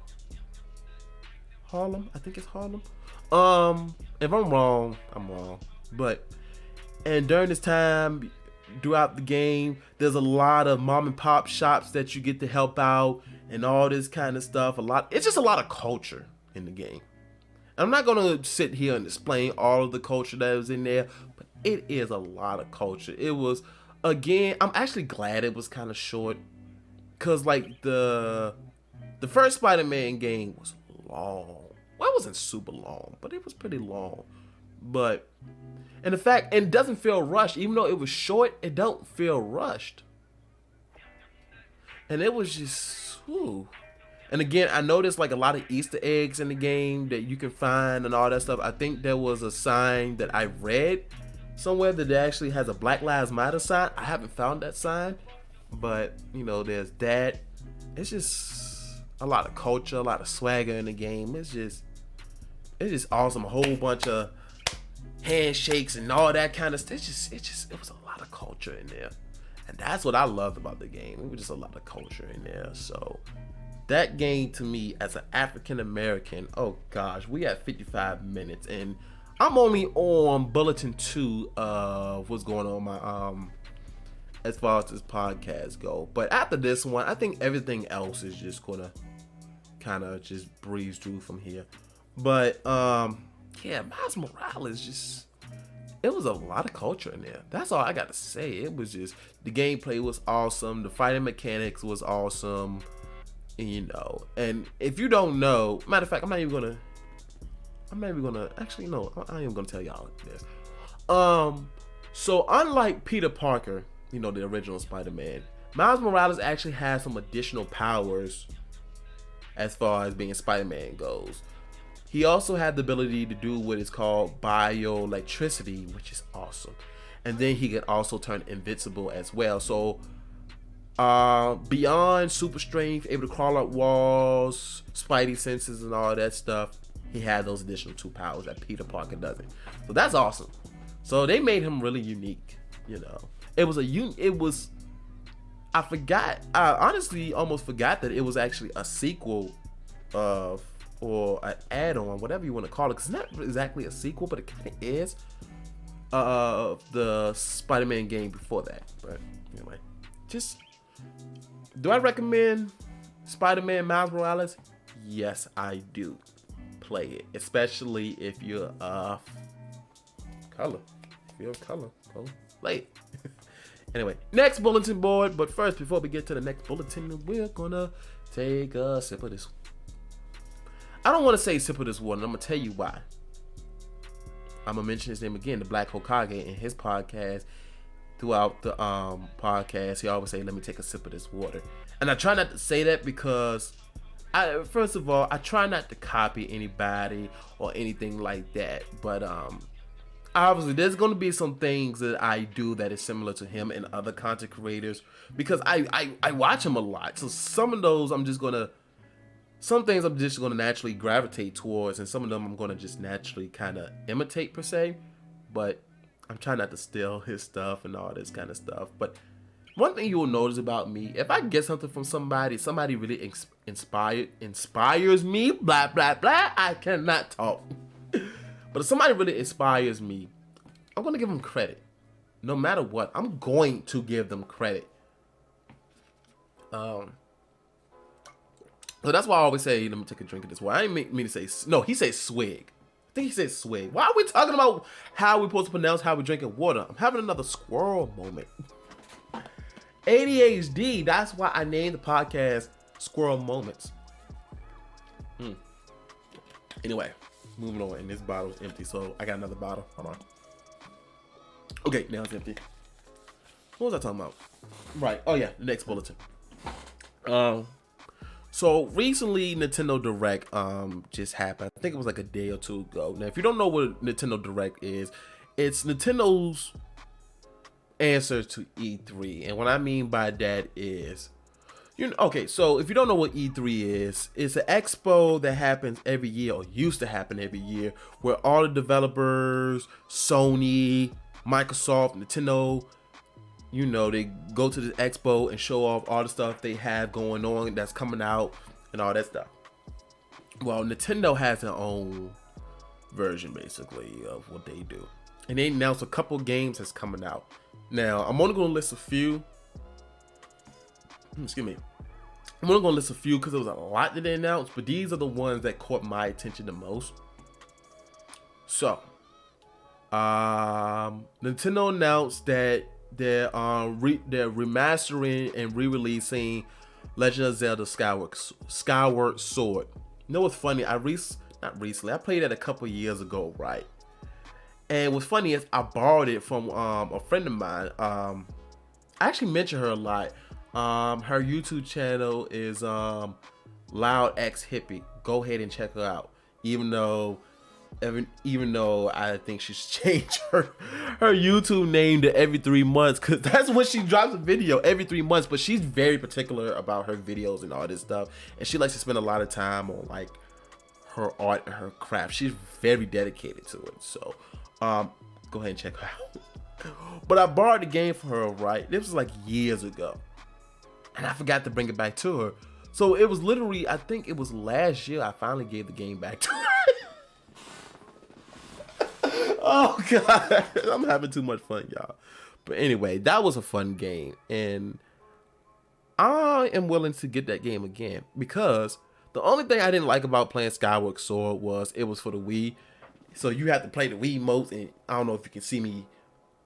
Harlem, I think it's Harlem. If I'm wrong, I'm wrong. But, and during this time, throughout the game, there's a lot of mom and pop shops that you get to help out and all this kind of stuff. It's just a lot of culture in the game. I'm not gonna sit here and explain all of the culture that was in there, but it is a lot of culture. It was, again, I'm actually glad it was kind of short, cause like the first Spider-Man game was long. Well, it wasn't super long, but it was pretty long. But, and the fact, and it doesn't feel rushed, even though it was short, it don't feel rushed. And it was just, whew. And again, I noticed like a lot of Easter eggs in the game that you can find and all that stuff. I think there was a sign that I read somewhere that actually has a Black Lives Matter sign. I haven't found that sign, but you know, there's that. It's just a lot of culture, a lot of swagger in the game. It's just awesome. A whole bunch of handshakes and all that kind of stuff. It was a lot of culture in there, and that's what I loved about the game. It was just a lot of culture in there. So that game to me, as an African American, oh gosh, we had 55 minutes, and I'm only on bulletin 2 of what's going on my as far as this podcast go. But after this one, I think everything else is just gonna kind of just breeze through from here. But yeah, Miles Morales, it was a lot of culture in there. That's all I got to say. It was just, the gameplay was awesome, the fighting mechanics was awesome, you know. And if you don't know, matter of fact, I'm not even gonna actually, no, I ain't even gonna tell y'all this. So unlike Peter Parker, you know, the original Spider-Man, Miles Morales actually has some additional powers as far as being Spider-Man goes. He also had the ability to do what is called bioelectricity, which is awesome. And then he can also turn invincible as well. So beyond super strength, able to crawl up walls, spidey senses and all that stuff, he had those additional 2 powers that Peter Parker doesn't. So that's awesome. So they made him really unique, you know. I honestly almost forgot that it was actually a sequel of, or an add-on, whatever you want to call it, because it's not exactly a sequel, but it kind of is, the Spider-Man game before that. But anyway, do I recommend Spider-Man Miles Morales? Yes, I do. Play it, especially if you're of color. If you're of color, go play it. Anyway, next bulletin board. But first, before we get to the next bulletin, we're gonna take a sip of this. I don't want to say sip of this water, and I'm gonna tell you why. I'm gonna mention his name again, the Black Hokage, in his podcast. Throughout the podcast, he always say, "Let me take a sip of this water," and I try not to say that because first of all, I try not to copy anybody or anything like that. But obviously, there's going to be some things that I do that is similar to him and other content creators, because I watch him a lot. So some of those some things I'm just going to naturally gravitate towards, and some of them I'm going to just naturally kind of imitate per se. But I'm trying not to steal his stuff and all this kind of stuff. But one thing you will notice about me, if I get something from somebody really inspires me, blah, blah, blah, I cannot talk. But if somebody really inspires me, I'm going to give them credit. No matter what, I'm going to give them credit. So that's why I always say, let me take a drink of this water. I ain't mean to say, no, he says swig. I think he says swig. Why are we talking about how we're supposed to pronounce how we're drinking water? I'm having another squirrel moment. ADHD, that's why I named the podcast Squirrel Moments. Anyway, moving on, and this bottle's empty, so I got another bottle. Hold on. Okay, now it's empty. What was I talking about? Right, oh yeah, the next bulletin. So recently, Nintendo Direct just happened. I think it was like a day or two ago. Now, if you don't know what Nintendo Direct is, it's Nintendo's answer to E3. And what I mean by that is, okay, so if you don't know what E3 is, it's an expo that happens every year, or used to happen every year, where all the developers, Sony, Microsoft, Nintendo, they go to the expo and show off all the stuff they have going on that's coming out and all that stuff. Well, Nintendo has their own version, basically, of what they do. And they announced a couple games that's coming out. Now, I'm only going to list a few. Excuse me. I'm only going to list a few because there was a lot that they announced, but these are the ones that caught my attention the most. So, Nintendo announced that they're remastering and re-releasing Legend of Zelda Skyward Sword. You know what's funny? I played it a couple years ago, right? And what's funny is I borrowed it from a friend of mine. I actually mention her a lot. Her YouTube channel is Loud X Hippie. Go ahead and check her out. Even though even though I think she should change her YouTube name to every 3 months, because that's when she drops a video, every 3 months. But she's very particular about her videos and all this stuff, and she likes to spend a lot of time on like her art and her craft. She's very dedicated to it. So go ahead and check her out. But I borrowed the game for her, right? This was like years ago, and I forgot to bring it back to her. So it was literally, I think it was last year, I finally gave the game back to her. Oh God, I'm having too much fun, y'all. But anyway, that was a fun game, and I am willing to get that game again, because the only thing I didn't like about playing Skyward Sword was it was for the Wii, so you have to play the Wii modes, and I don't know if you can see me.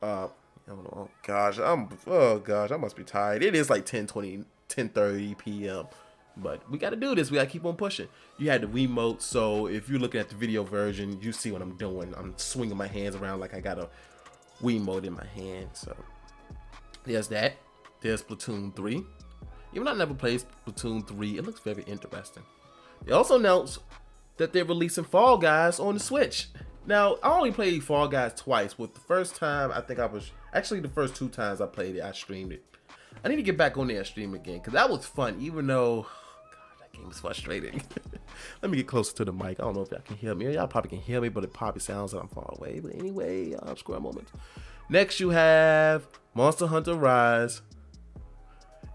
I don't know. Oh gosh, I must be tired. It is like 10:30 p.m. But we got to do this. We got to keep on pushing. You had the Wiimote, so if you're looking at the video version, you see what I'm doing. I'm swinging my hands around like I got a Wiimote in my hand. So there's that. There's Splatoon 3. Even though I never played Splatoon 3, it looks very interesting. They also announced that they're releasing Fall Guys on the Switch. Now, I only played Fall Guys twice. With the first time, I think I was... Actually, the first 2 times I played it, I streamed it. I need to get back on there and stream again, because that was fun, even though... Game is frustrating. Let me get closer to the mic. I don't know if y'all can hear me. Y'all probably can hear me, but it probably sounds like I'm far away. But anyway, Squirrel moments. Next, you have Monster Hunter Rise.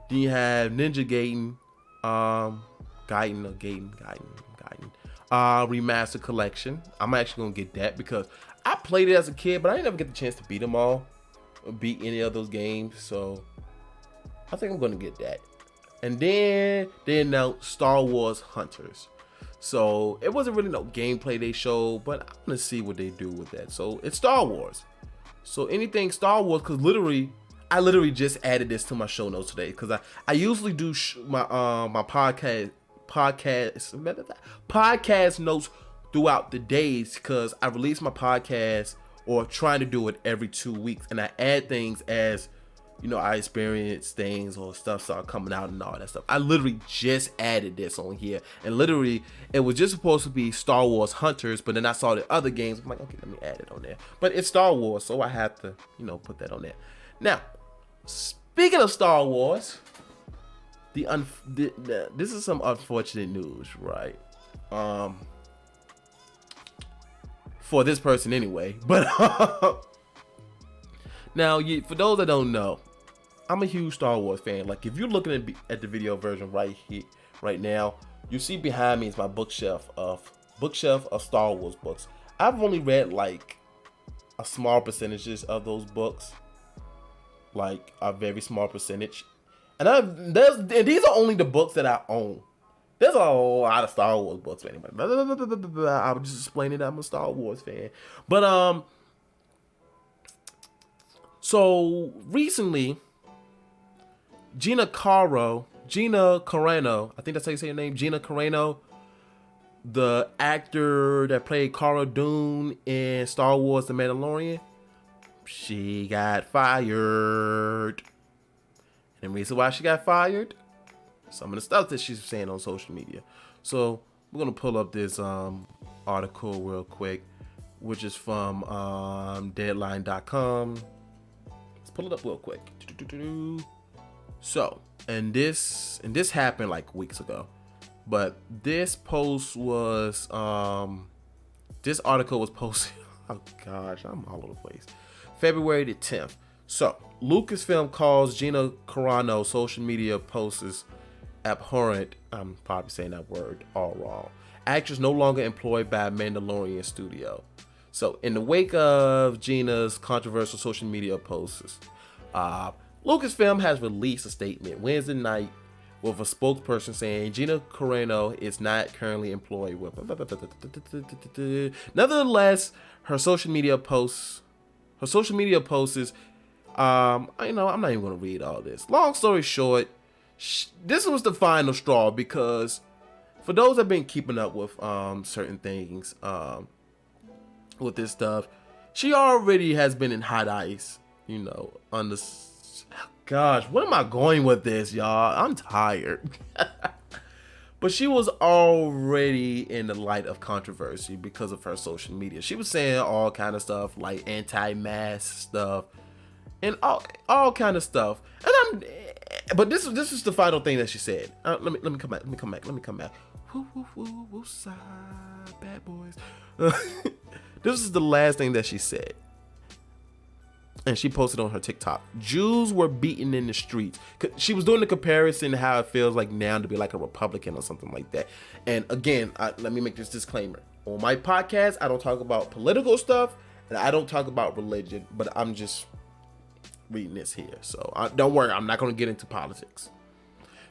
Then you have Ninja Gaiden, Remastered Collection. I'm actually gonna get that because I played it as a kid, but I didn't ever get the chance to beat them all, or beat any of those games. So I think I'm gonna get that. And then they announced Star Wars Hunters. So it wasn't really no gameplay they showed, but I'm gonna see what they do with that. So it's Star Wars. So anything Star Wars, because I literally just added this to my show notes today, because I usually do my podcast notes throughout the days, because I release my podcast, or trying to do it every 2 weeks, and I add things as I experience things or stuff start coming out and all that stuff. I literally just added this on here, and literally it was just supposed to be Star Wars Hunters, but then I saw the other games. I'm like, okay, let me add it on there. But it's Star Wars, so I have to, put that on there. Now, speaking of Star Wars, this is some unfortunate news, right? For this person anyway. But now, for those that don't know, I'm a huge Star Wars fan. Like, if you're looking at the video version right here, right now, you see behind me is my bookshelf of Star Wars books. I've only read like a small percentages of those books, like a very small percentage. And these are only the books that I own. There's a lot of Star Wars books anyway. I was just explaining that I'm a Star Wars fan. But so recently, Gina Carano, I think that's how you say her name, Gina Carano, the actor that played Cara Dune in Star Wars The Mandalorian, she got fired. And the reason why she got fired, some of the stuff that she's saying on social media. So we're gonna pull up this article real quick, which is from Deadline.com. Let's pull it up real quick. So, and this happened like weeks ago, but this post was this article was posted. Oh gosh, I'm all over the place. February the 10th. So, Lucasfilm calls Gina Carano's social media posts abhorrent. I'm probably saying that word all wrong. Actress no longer employed by Mandalorian Studio. So, in the wake of Gina's controversial social media posts, Lucasfilm has released a statement Wednesday night with a spokesperson saying Gina Carano is not currently employed with. Nevertheless, her social media posts. I'm not even gonna read all this. Long story short, this was the final straw, because for those that have been keeping up with certain things with this stuff, she already has been in hot ice. On the gosh, what am I going with this, y'all? I'm tired. But she was already in the light of controversy because of her social media. She was saying all kind of stuff like anti-mask stuff and all kind of stuff. But this is the final thing that she said. Let me come back. Woo, side, bad boys. This is the last thing that she said. And she posted on her TikTok. Jews were beaten in the streets. She was doing the comparison to how it feels like now to be like a Republican or something like that. And again, let me make this disclaimer. On my podcast, I don't talk about political stuff and I don't talk about religion, but I'm just reading this here. So don't worry, I'm not going to get into politics.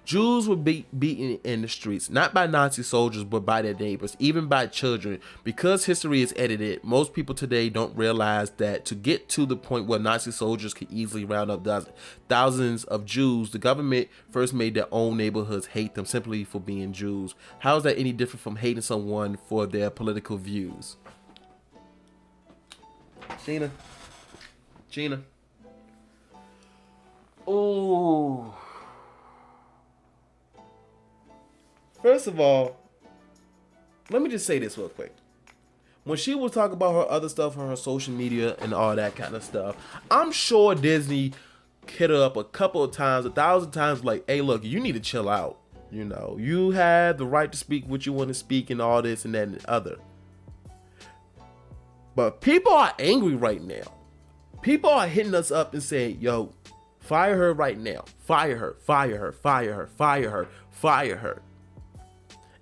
Jews were beaten in the streets, not by Nazi soldiers, but by their neighbors, even by children. Because history is edited, most people today don't realize that to get to the point where Nazi soldiers could easily round up thousands of Jews, the government first made their own neighborhoods hate them simply for being Jews. How is that any different from hating someone for their political views? Gina. Oh. First of all, let me just say this real quick. When she was talking about her other stuff on her social media and all that kind of stuff, I'm sure Disney hit her up a couple of times, 1,000 times, like, hey, look, you need to chill out. You know, you have the right to speak what you want to speak and all this and that and the other. But people are angry right now. People are hitting us up and saying, yo, fire her right now. Fire her.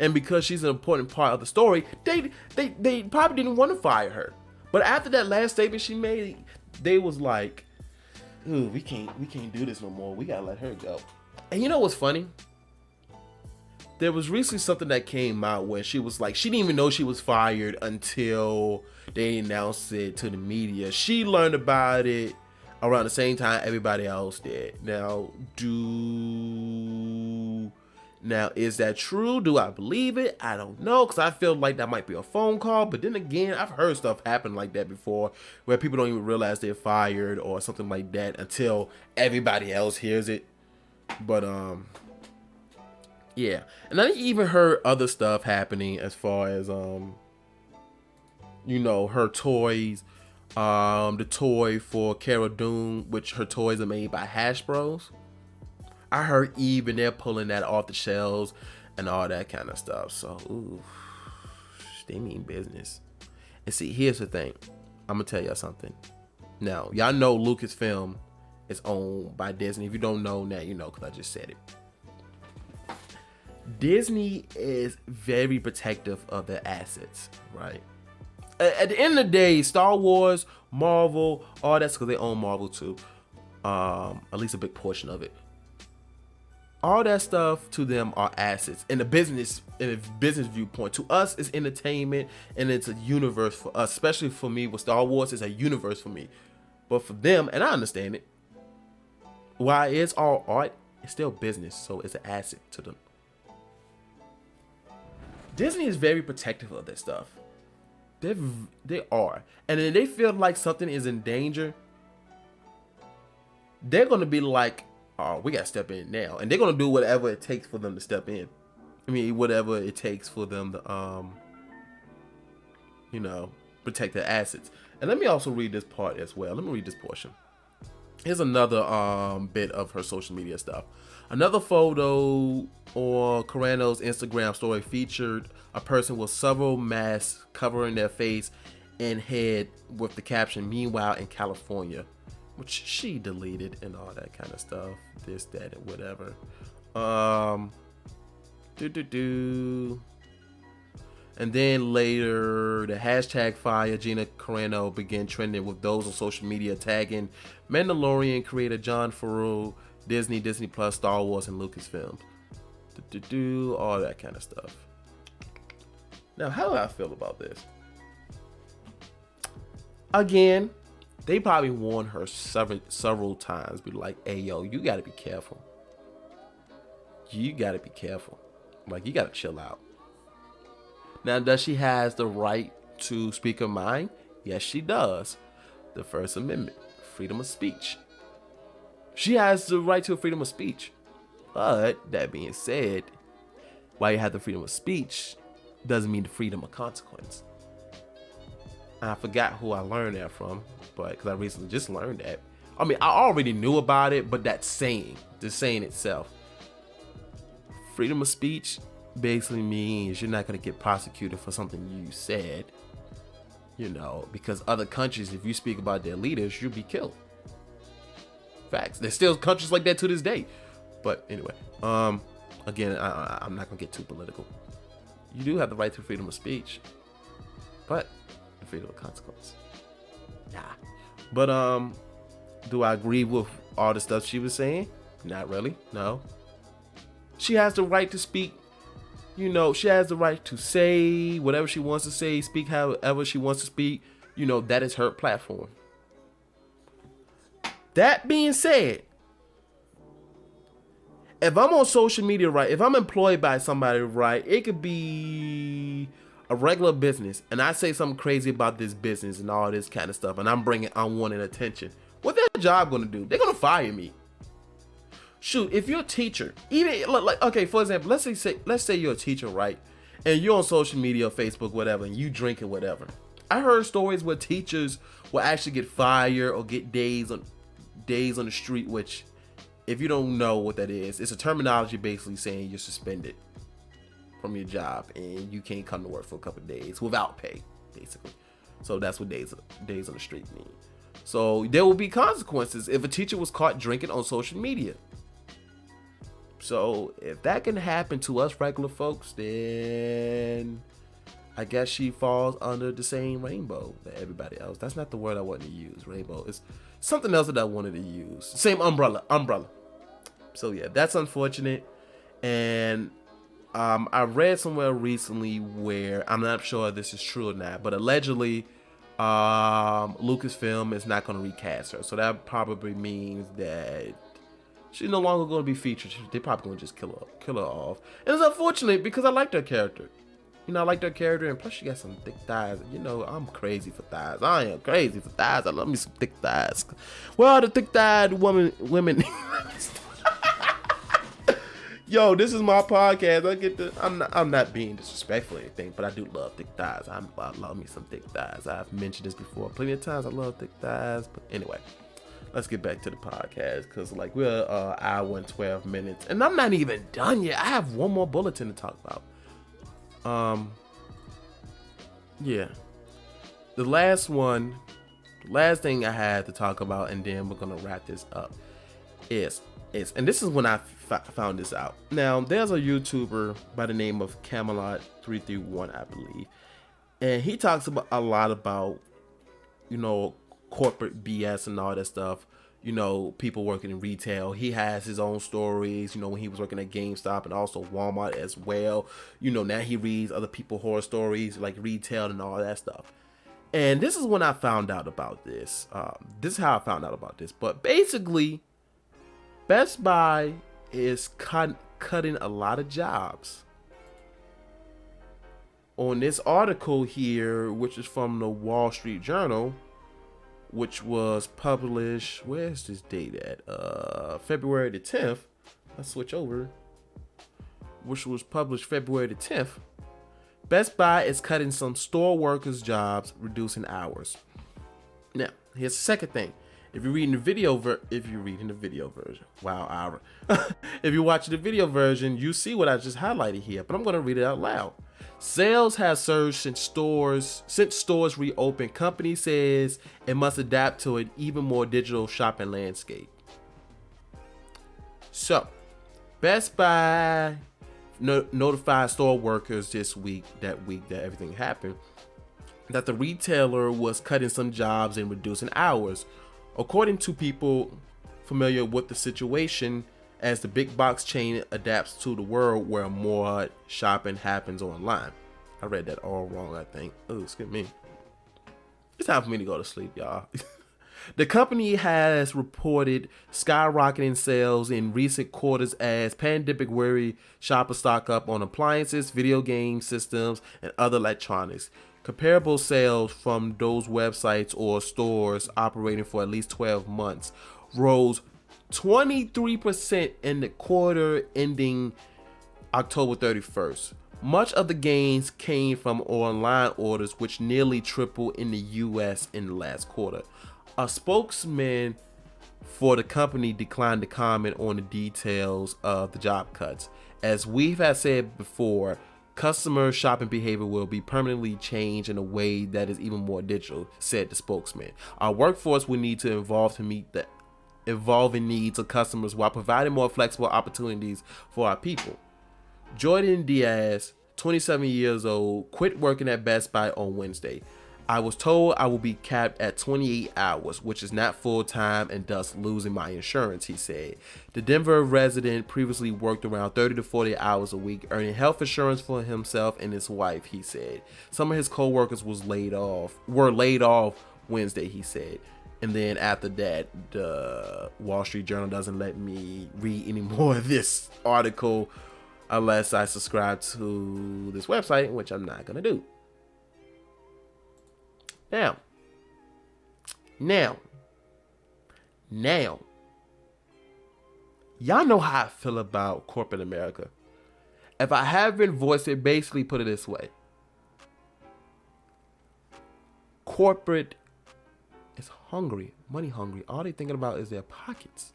And because she's an important part of the story, they probably didn't want to fire her. But after that last statement she made, they was like, ooh, we can't do this no more. We gotta let her go. And you know what's funny? There was recently something that came out where she was like, she didn't even know she was fired until they announced it to the media. She learned about it around the same time everybody else did. Now, is that true? Do I believe it? I don't know, because I feel like that might be a phone call. But then again, I've heard stuff happen like that before where people don't even realize they're fired or something like that until everybody else hears it. But, yeah. And I even heard other stuff happening as far as, her toys. The toy for Cara Dune, which her toys are made by Hash Bros. I heard even they're pulling that off the shelves and all that kind of stuff. So, ooh, they mean business. And see, here's the thing. I'm going to tell y'all something. Now, y'all know Lucasfilm is owned by Disney. If you don't know now, you know, because I just said it. Disney is very protective of their assets, right? At the end of the day, Star Wars, Marvel, all that's because they own Marvel too. At least a big portion of it. All that stuff to them are assets. In a business viewpoint, to us, it's entertainment and it's a universe for us. Especially for me, with Star Wars, it's a universe for me. But for them, and I understand it, while it's all art, it's still business, so it's an asset to them. Disney is very protective of their stuff. They are, and then they feel like something is in danger. They're gonna be like, oh, we gotta step in now, and they're gonna do whatever it takes for them to step in. I mean, whatever it takes for them to, protect their assets. And let me also read this part as well. Let me read this portion. Here's another bit of her social media stuff. Another photo on Carano's Instagram story featured a person with several masks covering their face and head with the caption, "Meanwhile in California," which she deleted and all that kind of stuff. This, that, and whatever. And then later, the hashtag fire Gina Carano began trending with those on social media tagging Mandalorian creator Jon Favreau, Disney Plus, Star Wars, and Lucasfilm. All that kind of stuff. Now, how do I feel about this? Again, they probably warned her several times, be like, hey, yo, you got to be careful. You got to be careful. Like, you got to chill out. Now, does she has the right to speak her mind? Yes, she does. The First Amendment, freedom of speech. She has the right to freedom of speech. But that being said, while you have the freedom of speech, doesn't mean the freedom of consequence. And I forgot who I learned that from, but because I recently just learned that. I mean, I already knew about it, but that saying, the saying itself, freedom of speech basically means you're not going to get prosecuted for something you said, you know, because other countries, if you speak about their leaders, you'll be killed. Facts. There's still countries like that to this day. But anyway, again, I'm not going to get too political. You do have the right to freedom of speech, but the freedom of consequence. Nah. But, do I agree with all the stuff she was saying? Not really. No. She has the right to speak. You know, she has the right to say whatever she wants to say, speak however she wants to speak. You know, that is her platform. That being said, if I'm on social media, right, if I'm employed by somebody, right, it could be a regular business, and I say something crazy about this business and all this kind of stuff, and I'm bringing unwanted attention. What that job gonna do? They're gonna fire me. Shoot, if you're a teacher, even like, okay, for example, let's say you're a teacher, right, and you're on social media, Facebook, whatever, and you drink and whatever. I heard stories where teachers will actually get fired or get days on the street, which, if you don't know what that is, it's a terminology basically saying you're suspended from your job and you can't come to work for a couple of days without pay, basically. So that's what days on the street mean. So there will be consequences if a teacher was caught drinking on social media. So if that can happen to us regular folks, then I guess she falls under the same rainbow that everybody else. That's not the word I wanted to use. Rainbow. It's something else that I wanted to use. Same umbrella. So yeah, that's unfortunate. And I read somewhere recently where, I'm not sure if this is true or not, but allegedly Lucasfilm is not going to recast her. So that probably means that she's no longer going to be featured. They're probably going to just kill her off. And it's unfortunate because I liked her character. You know, I liked her character, and plus she got some thick thighs. You know, I'm crazy for thighs. I am crazy for thighs. I love me some thick thighs. Well, the thick thighed women. Yo, this is my podcast. I'm not being disrespectful or anything, but I do love thick thighs. I love me some thick thighs. I've mentioned this before plenty of times. I love thick thighs. But anyway, let's get back to the podcast, because like we're hour and 12 minutes, and I'm not even done yet. I have one more bulletin to talk about. Yeah, the last thing I had to talk about, and then we're gonna wrap this up, is and this is when I found this out. Now, there's a YouTuber by the name of Camelot331, I believe, and he talks about a lot about, you know, corporate BS and all that stuff. You know, people working in retail. He has his own stories, you know, when he was working at GameStop and also Walmart as well. You know, now he reads other people's horror stories, like retail and all that stuff. And this is when I found out about this. This is how I found out about this. But basically, Best Buy is cutting a lot of jobs. On this article here, which is from the Wall Street Journal, which was published, where's this date at? February the 10th. Let's switch over. Which was published February the 10th. Best Buy is cutting some store workers' jobs, reducing hours. Now, here's the second thing. If you're reading the video version, wow, if you're watching the video version, you see what I just highlighted here, but I'm going to read it out loud. Sales have surged since stores reopened. Company says it must adapt to an even more digital shopping landscape. So, Best Buy notified store workers this week that everything happened, that the retailer was cutting some jobs and reducing hours. According to people familiar with the situation, as the big box chain adapts to the world where more shopping happens online. I read that all wrong, I think. Oh, excuse me. It's time for me to go to sleep, y'all. The company has reported skyrocketing sales in recent quarters as pandemic-weary shoppers stock up on appliances, video game systems, and other electronics. Comparable sales from those websites or stores operating for at least 12 months rose 23% in the quarter ending October 31st. Much of the gains came from online orders, which nearly tripled in the US in the last quarter. A spokesman for the company declined to comment on the details of the job cuts. As we've had said before, customer shopping behavior will be permanently changed in a way that is even more digital, said the spokesman. Our workforce will need to evolve to meet the evolving needs of customers while providing more flexible opportunities for our people. Jordan Diaz, 27 years old, quit working at Best Buy on Wednesday. I was told I will be capped at 28 hours, which is not full-time and thus losing my insurance, he said. The Denver resident previously worked around 30 to 40 hours a week, earning health insurance for himself and his wife, he said. Some of his co-workers were laid off Wednesday, he said. And then after that, the Wall Street Journal doesn't let me read any more of this article unless I subscribe to this website, which I'm not going to do. Now, y'all know how I feel about corporate America. If I haven't voiced it, basically put it this way. Corporate is hungry, money hungry. All they thinking about is their pockets.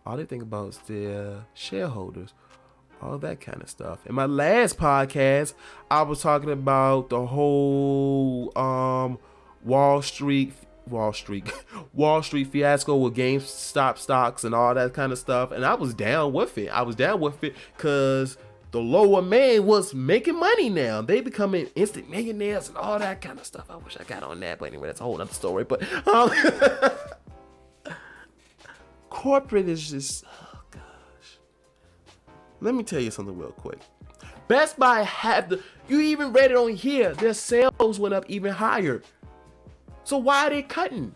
All they think about is their shareholders, all that kind of stuff. In my last podcast, I was talking about the whole Wall Street fiasco with GameStop stocks and all that kind of stuff, and I was down with it. Because the lower man was making money now. They becoming instant millionaires and all that kind of stuff. I wish I got on that, but anyway, that's a whole other story. But corporate is just, oh gosh. Let me tell you something real quick. Best Buy you even read it on here, their sales went up even higher. So why are they cutting?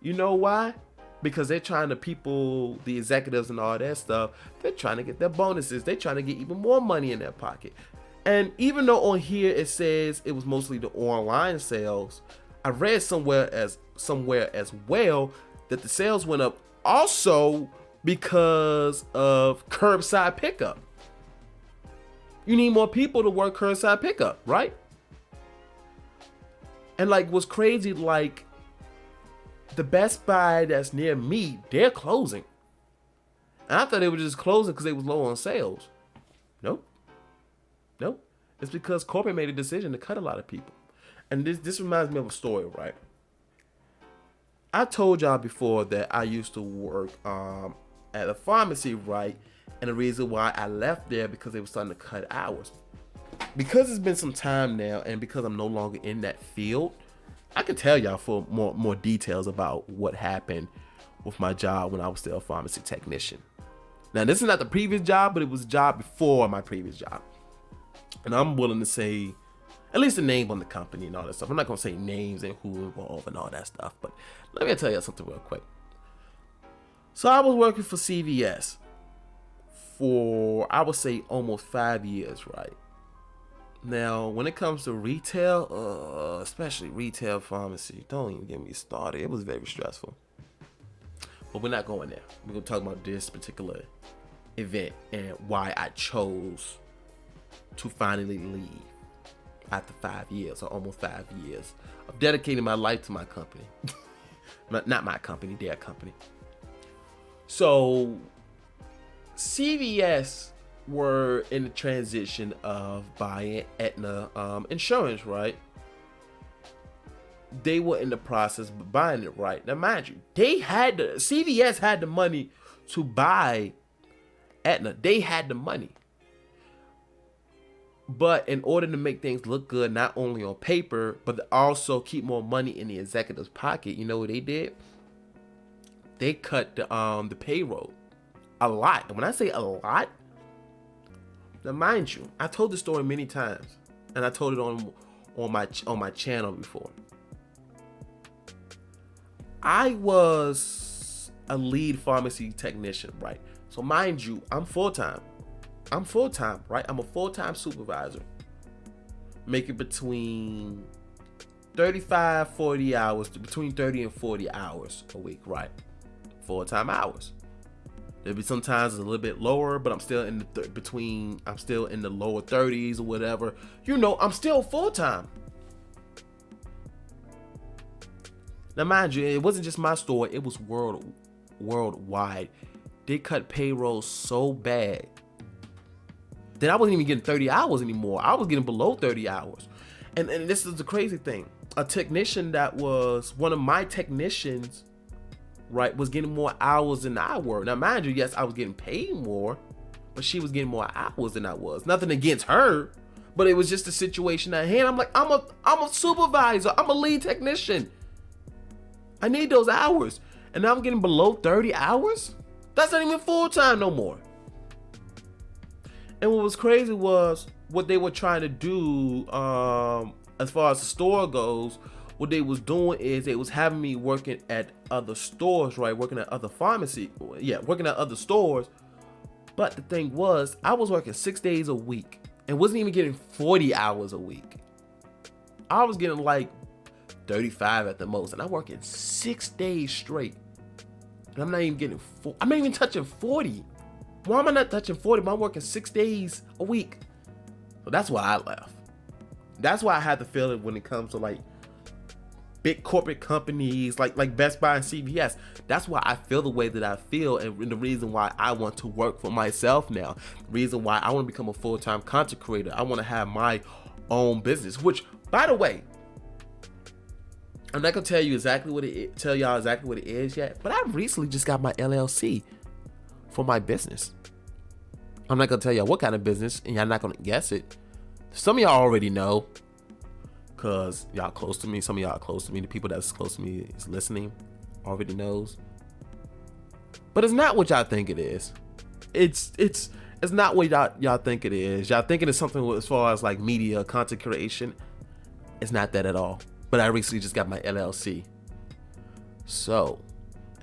You know why? Because they're trying to the executives and all that stuff, they're trying to get their bonuses. They're trying to get even more money in their pocket. And even though on here it says it was mostly the online sales, I read somewhere as well that the sales went up also because of curbside pickup. You need more people to work curbside pickup, right? And like what's crazy, like the Best Buy that's near me, they're closing. And I thought they were just closing because they was low on sales. Nope. It's because corporate made a decision to cut a lot of people. And this reminds me of a story, right? I told y'all before that I used to work at a pharmacy, right? And the reason why I left there because they were starting to cut hours. Because it's been some time now, and because I'm no longer in that field, I can tell y'all for more details about what happened with my job when I was still a pharmacy technician. Now, this is not the previous job, but it was a job before my previous job. And I'm willing to say at least the name on the company and all that stuff. I'm not going to say names and who involved and all that stuff, but let me tell you something real quick. So I was working for CVS for, I would say, almost 5 years, right? Now, when it comes to retail, especially retail pharmacy, don't even get me started. It was very stressful. But we're not going there. We're going to talk about this particular event and why I chose to finally leave after 5 years, or almost 5 years of dedicating my life to my company. Not my company, their company. So, CVS were in the transition of buying Aetna insurance, right? They were in the process of buying it, right? Now, mind you, CVS had the money to buy Aetna. They had the money. But in order to make things look good, not only on paper, but to also keep more money in the executive's pocket, you know what they did? They cut the payroll a lot. And when I say a lot, now mind you, I told this story many times, and I told it on my channel before. I was a lead pharmacy technician, right? So mind you, I'm full-time, right? I'm a full-time supervisor, making between 35, 40 hours, between 30 and 40 hours a week, right? Full-time hours. Maybe sometimes it's a little bit lower, but I'm still in the I'm still in the lower 30s or whatever. I'm still full-time. Now, mind you, it wasn't just my store, it was worldwide. They cut payroll so bad that I wasn't even getting 30 hours anymore. I was getting below 30 hours. And this is the crazy thing. A technician that was one of my technicians, right, was getting more hours than I were. Now, mind you, yes, I was getting paid more, but she was getting more hours than I was. Nothing against her, but it was just a situation at hand. I'm like, I'm a supervisor. I'm a lead technician. I need those hours. And now I'm getting below 30 hours? That's not even full-time no more. And what was crazy was what they were trying to do, as far as the store goes. What they was doing is they was having me working at other stores, right? Working at other working at other stores. But the thing was, I was working 6 days a week and wasn't even getting 40 hours a week. I was getting like 35 at the most, and I'm working 6 days straight. And I'm not even touching 40. Why am I not touching 40? But I'm working 6 days a week. So that's why I left. That's why I had the feeling when it comes to like big corporate companies like Best Buy and CVS. That's why I feel the way that I feel, and the reason why I want to work for myself now. The reason why I want to become a full-time content creator. I want to have my own business, which, by the way, I'm not gonna tell y'all exactly what it is yet, but I recently just got my LLC for my business. I'm not gonna tell y'all what kind of business, and y'all not gonna guess it. Some of y'all already know, cause y'all close to me. Some of y'all are close to me. The people that's close to me is listening, already knows. But it's not what y'all think it is. It's not what y'all think it is. Y'all thinking it's something as far as like media, content creation. It's not that at all. But I recently just got my LLC. So,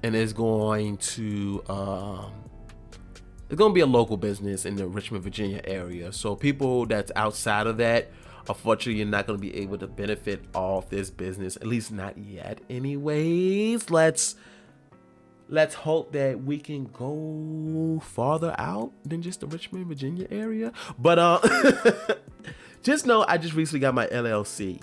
and it's going to be a local business in the Richmond, Virginia area. So people that's outside of that, unfortunately, you're not going to be able to benefit off this business, at least not yet. Anyways, let's hope that we can go farther out than just the Richmond, Virginia area. But just know I just recently got my LLC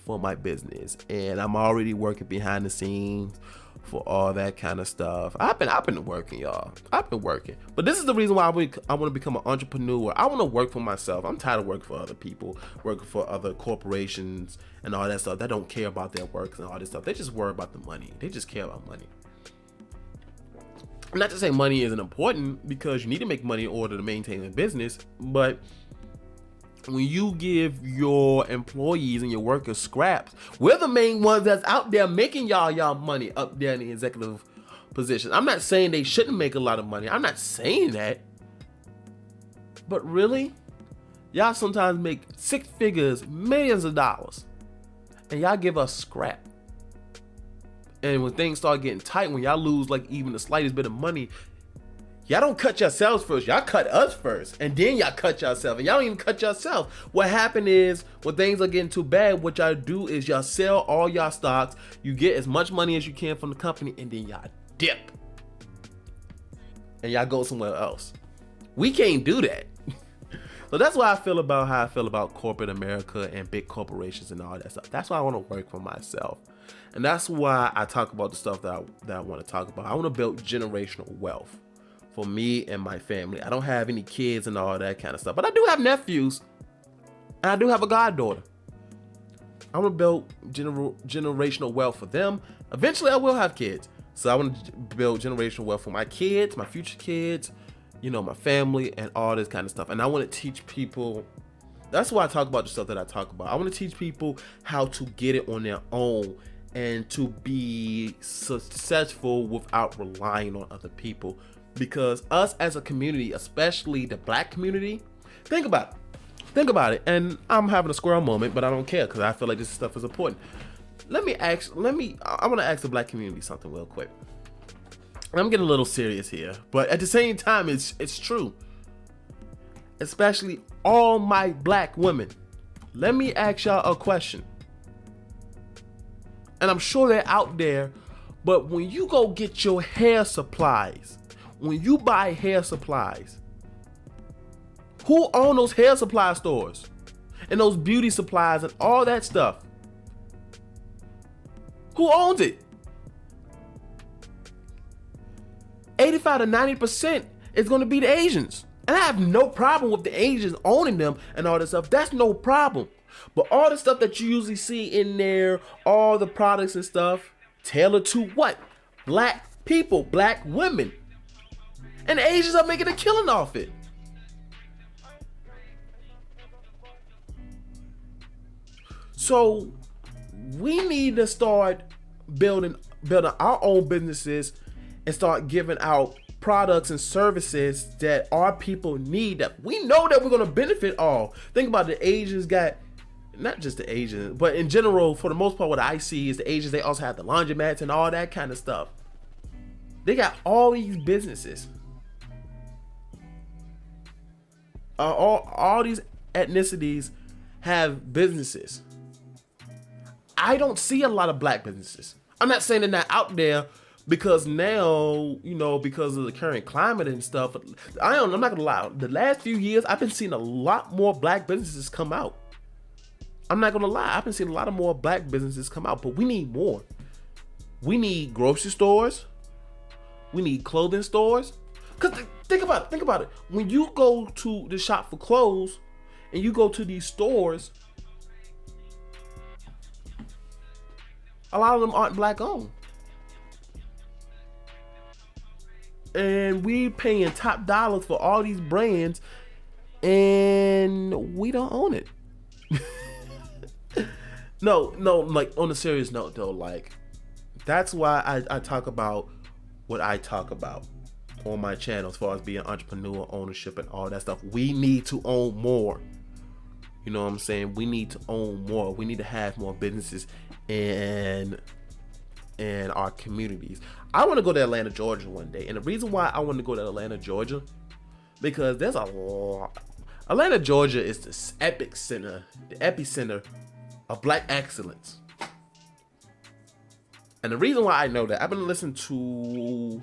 for my business, and I'm already working behind the scenes for all that kind of stuff. I've been working, y'all. I've been working. But this is the reason why I want to become an entrepreneur. I want to work for myself. I'm tired of working for other people, working for other corporations and all that stuff. They don't care about their work and all this stuff. They just worry about the money. They just care about money. Not to say money isn't important, because you need to make money in order to maintain a business, but when you give your employees and your workers scraps, we're the main ones that's out there making y'all money up there in the executive position. I'm not saying they shouldn't make a lot of money. I'm not saying that. But really, y'all sometimes make six figures, millions of dollars, and y'all give us scrap. And when things start getting tight, when y'all lose like even the slightest bit of money, y'all don't cut yourselves first. Y'all cut us first, and then y'all cut yourself, and y'all don't even cut yourself. What happened is, when things are getting too bad, what y'all do is y'all sell all y'all stocks. You get as much money as you can from the company, and then y'all dip, and y'all go somewhere else. We can't do that. So that's why I feel about how I feel about corporate America and big corporations and all that stuff. That's why I want to work for myself. And that's why I talk about the stuff that I want to talk about. I want to build generational wealth for me and my family. I don't have any kids and all that kind of stuff, but I do have nephews, and I do have a goddaughter. I want to build generational wealth for them. Eventually, I will have kids. So I want to build generational wealth for my kids, my future kids, my family, and all this kind of stuff. And I want to teach people. That's why I talk about the stuff that I talk about. I want to teach people how to get it on their own and to be successful without relying on other people. Because us as a community, especially the Black community, think about it. And I'm having a squirrel moment, but I don't care, because I feel like this stuff is important. I want to ask the Black community something real quick. I'm getting a little serious here, but at the same time, it's true. Especially all my Black women. Let me ask y'all a question. And I'm sure they're out there, but when you go get your hair supplies, when you buy hair supplies, who own those hair supply stores and those beauty supplies and all that stuff? Who owns it? 85 to 90% is going to be the Asians. And I have no problem with the Asians owning them and all this stuff. That's no problem. But all the stuff that you usually see in there, all the products and stuff, tailored to what? Black people, black women. And the Asians are making a killing off it. So we need to start building our own businesses and start giving out products and services that our people need, that we know that we're going to benefit all. Think about the Asians got, not just the Asians, but in general, for the most part, what I see is the Asians, they also have the laundromats and all that kind of stuff. They got all these businesses. All these ethnicities have businesses. I don't see a lot of black businesses. I'm not saying they're not out there, because now, because of the current climate and stuff, I'm not gonna lie. The last few years, I've been seeing a lot more black businesses come out. I'm not gonna lie. I've been seeing a lot of more black businesses come out, but we need more. We need grocery stores. We need clothing stores. Cause think about it. When you go to the shop for clothes and you go to these stores, a lot of them aren't black owned. And we paying top dollars for all these brands, and we don't own it. No, like on a serious note though, like that's why I talk about what I talk about on my channel as far as being entrepreneur, ownership, and all that stuff. We need to own more. You know what I'm saying? We need to own more. We need to have more businesses in our communities. I want to go to Atlanta, Georgia one day. And the reason why I want to go to Atlanta, Georgia, because there's a lot. Atlanta, Georgia is the epicenter of black excellence. And the reason why I know that, I've been listening to,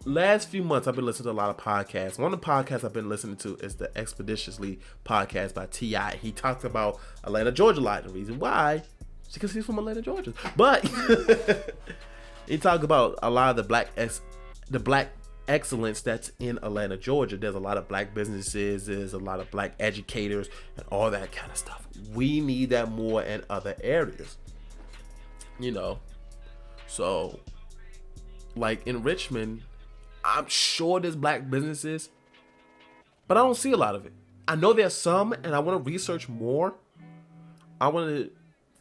last few months, I've been listening to a lot of podcasts. One of the podcasts I've been listening to is the Expeditiously podcast by T.I. He talks about Atlanta, Georgia a lot. The reason why, because he's from Atlanta, Georgia. But he talks about a lot of the black excellence that's in Atlanta, Georgia. There's a lot of black businesses, there's a lot of black educators, and all that kind of stuff. We need that more in other areas. So like in Richmond, I'm sure there's black businesses, but I don't see a lot of it. I know there's some, and I want to research more. I want to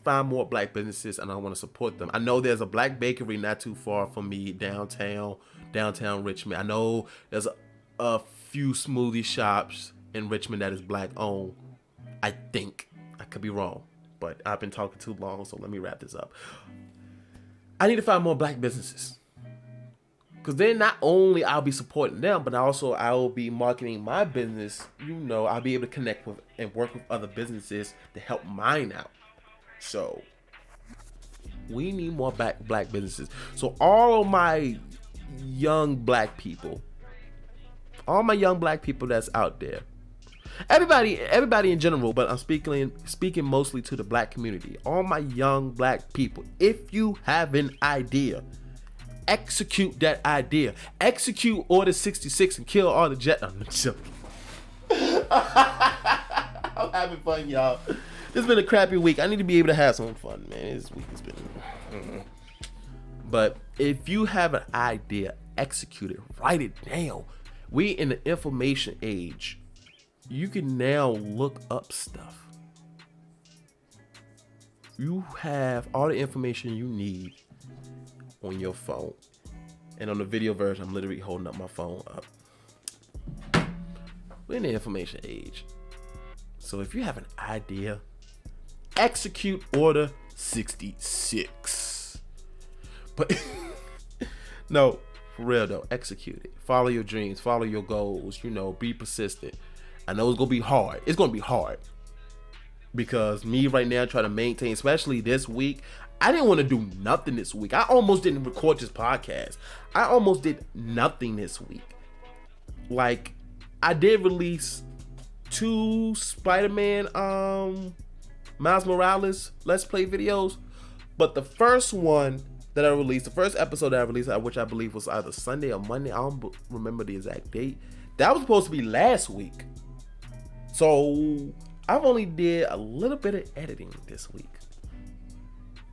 find more black businesses, and I want to support them. I know there's a black bakery not too far from me, downtown Richmond. I know there's a few smoothie shops in Richmond that is black owned. I think. I could be wrong, but I've been talking too long, so let me wrap this up. I need to find more black businesses, because then not only I'll be supporting them, but also I will be marketing my business. I'll be able to connect with and work with other businesses to help mine out. So we need more black businesses. So all of my young black people that's out there, everybody in general, but I'm speaking mostly to the black community. All my young black people, if you have an idea, execute that idea. Execute Order 66 and kill all the jet. I'm joking. I'm having fun, y'all. It's been a crappy week. I need to be able to have some fun, man. This week has been. But if you have an idea, execute it. Write it down. We in the information age. You can now look up stuff. You have all the information you need on your phone. And on the video version, I'm literally holding up my phone up. We're in the information age. So if you have an idea, execute Order 66. But no, for real though, execute it. Follow your dreams, follow your goals, be persistent. I know it's gonna be hard. It's gonna be hard. Because me right now trying to maintain, especially this week, I didn't want to do nothing this week. I almost didn't record this podcast. I almost did nothing this week. Like, I did release 2 Spider-Man Miles Morales Let's Play videos, but the first one that I released, the first episode that I released, which I believe was either Sunday or Monday, I don't remember the exact date, that was supposed to be last week. So I've only did a little bit of editing this week,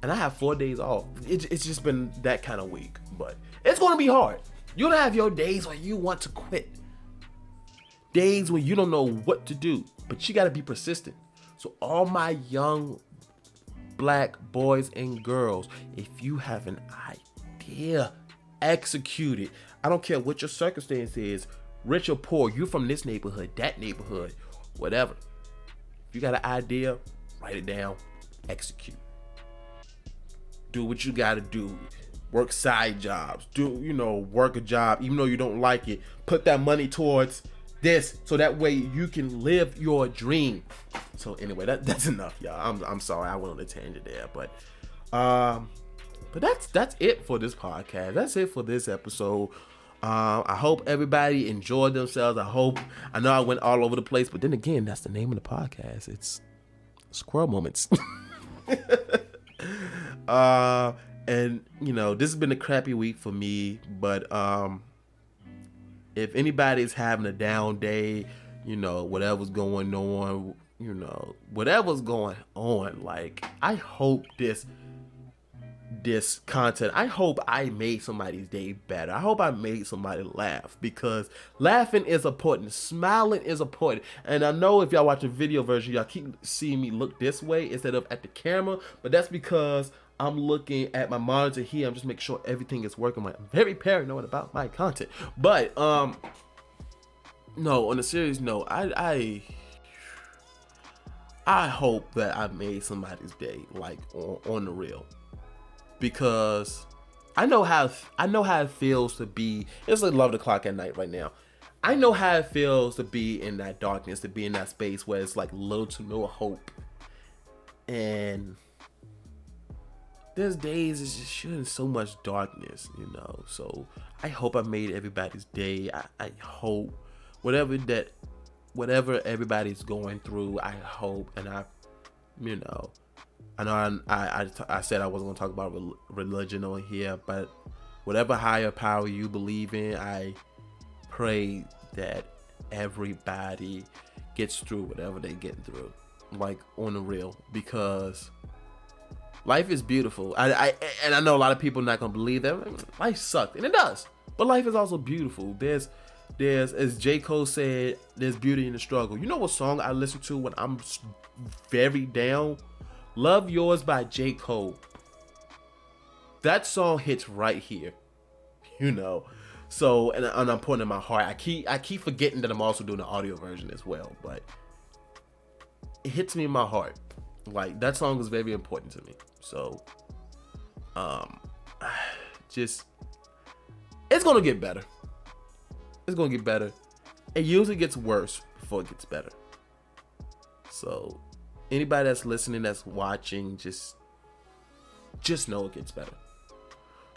and I have 4 days off. It's just been that kind of week, but it's going to be hard. You're going to have your days where you want to quit, days when you don't know what to do, but you got to be persistent. So all my young black boys and girls, if you have an idea, execute it. I don't care what your circumstance is, rich or poor, you from this neighborhood, that neighborhood, whatever. If you got an idea, write it down, execute. Do what you got to do. Work side jobs. Work a job even though you don't like it. Put that money towards this so that way you can live your dream. So anyway, that's enough, y'all. I'm sorry I went on a tangent there, but that's it for this podcast. That's it for this episode. I hope everybody enjoyed themselves. I know I went all over the place, but then again, that's the name of the podcast. It's Squirrel Moments. And this has been a crappy week for me, but if anybody's having a down day, whatever's going on, like, I hope this content, I hope I made somebody's day better. I hope I made somebody laugh, because laughing is important. Smiling is important. And I know if y'all watch the video version, y'all keep seeing me look this way instead of at the camera, but that's because I'm looking at my monitor here. I'm just making sure everything is working. I'm very paranoid about my content. But no, on a serious note, I hope that I made somebody's day, like, on the real, because I know how it feels to be. It's like 11 o'clock at night right now. I know how it feels to be in that darkness, to be in that space where it's like little to no hope, and there's days it's just shooting so much darkness, So I hope I made everybody's day. I hope whatever everybody's going through, I hope, and I know I said I wasn't gonna talk about religion on here, but whatever higher power you believe in, I pray that everybody gets through whatever they're getting through, like, on the real, because life is beautiful. I know a lot of people are not gonna believe that. Life sucks, and it does. But life is also beautiful. There's, as J. Cole said, there's beauty in the struggle. You know what song I listen to when I'm very down? Love Yours by J. Cole. That song hits right here. So, and I'm putting it in my heart. I keep forgetting that I'm also doing the audio version as well, but it hits me in my heart. Like, that song is very important to me. So, it's gonna get better. It's gonna get better. It usually gets worse before it gets better. So, anybody that's listening, that's watching, just know it gets better.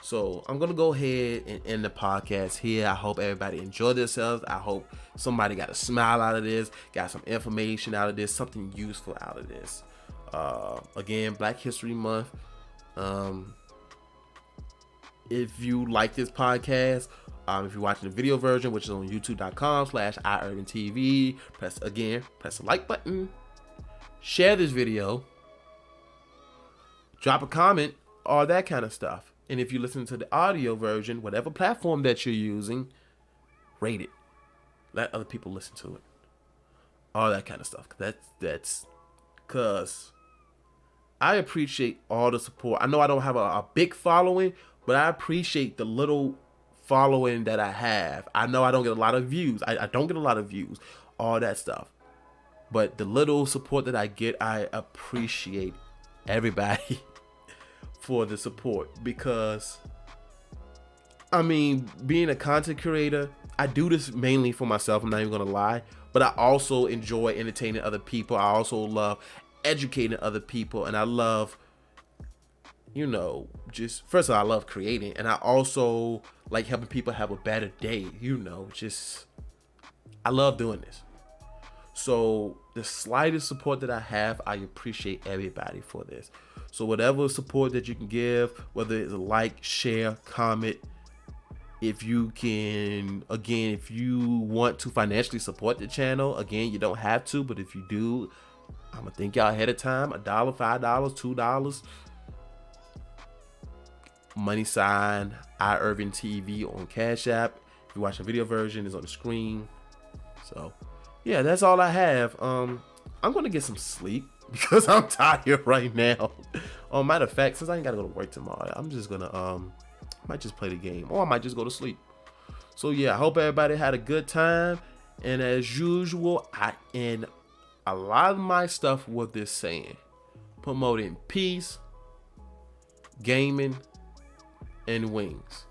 So, I'm gonna go ahead and end the podcast here. I hope everybody enjoyed themselves. I hope somebody got a smile out of this, got some information out of this, something useful out of this. Again, Black History Month. If you like this podcast, if you're watching the video version, which is on youtube.com/iIrvingTV, press the like button, share this video, drop a comment, all that kind of stuff. And if you listen to the audio version, whatever platform that you're using, rate it. Let other people listen to it. All that kind of stuff. That's because I appreciate all the support. I know I don't have a big following, but I appreciate the little following that I have. I know I don't get a lot of views. I don't get a lot of views, all that stuff. But the little support that I get, I appreciate everybody for the support, because, I mean, being a content creator, I do this mainly for myself. I'm not even going to lie. But I also enjoy entertaining other people. I also love educating other people, and I love you know, just first of all, I love creating, and I also like helping people have a better day. You know, just I love doing this. So the slightest support that I have, I appreciate everybody for this. So whatever support that you can give, whether it's a like, share, comment, if you can, again, if you want to financially support the channel, again, you don't have to, but if you do, I'm gonna thank y'all ahead of time. $1, $5, $2. Money sign iIrvingTV on Cash App. If you watch the video version, it's on the screen. So yeah, that's all I have. I'm gonna get some sleep because I'm tired right now. Matter of fact, since I ain't gotta go to work tomorrow, I'm just gonna might just play the game, or I might just go to sleep. So yeah, I hope everybody had a good time. And as usual, I end a lot of my stuff with this saying: promoting peace, gaming, and wings.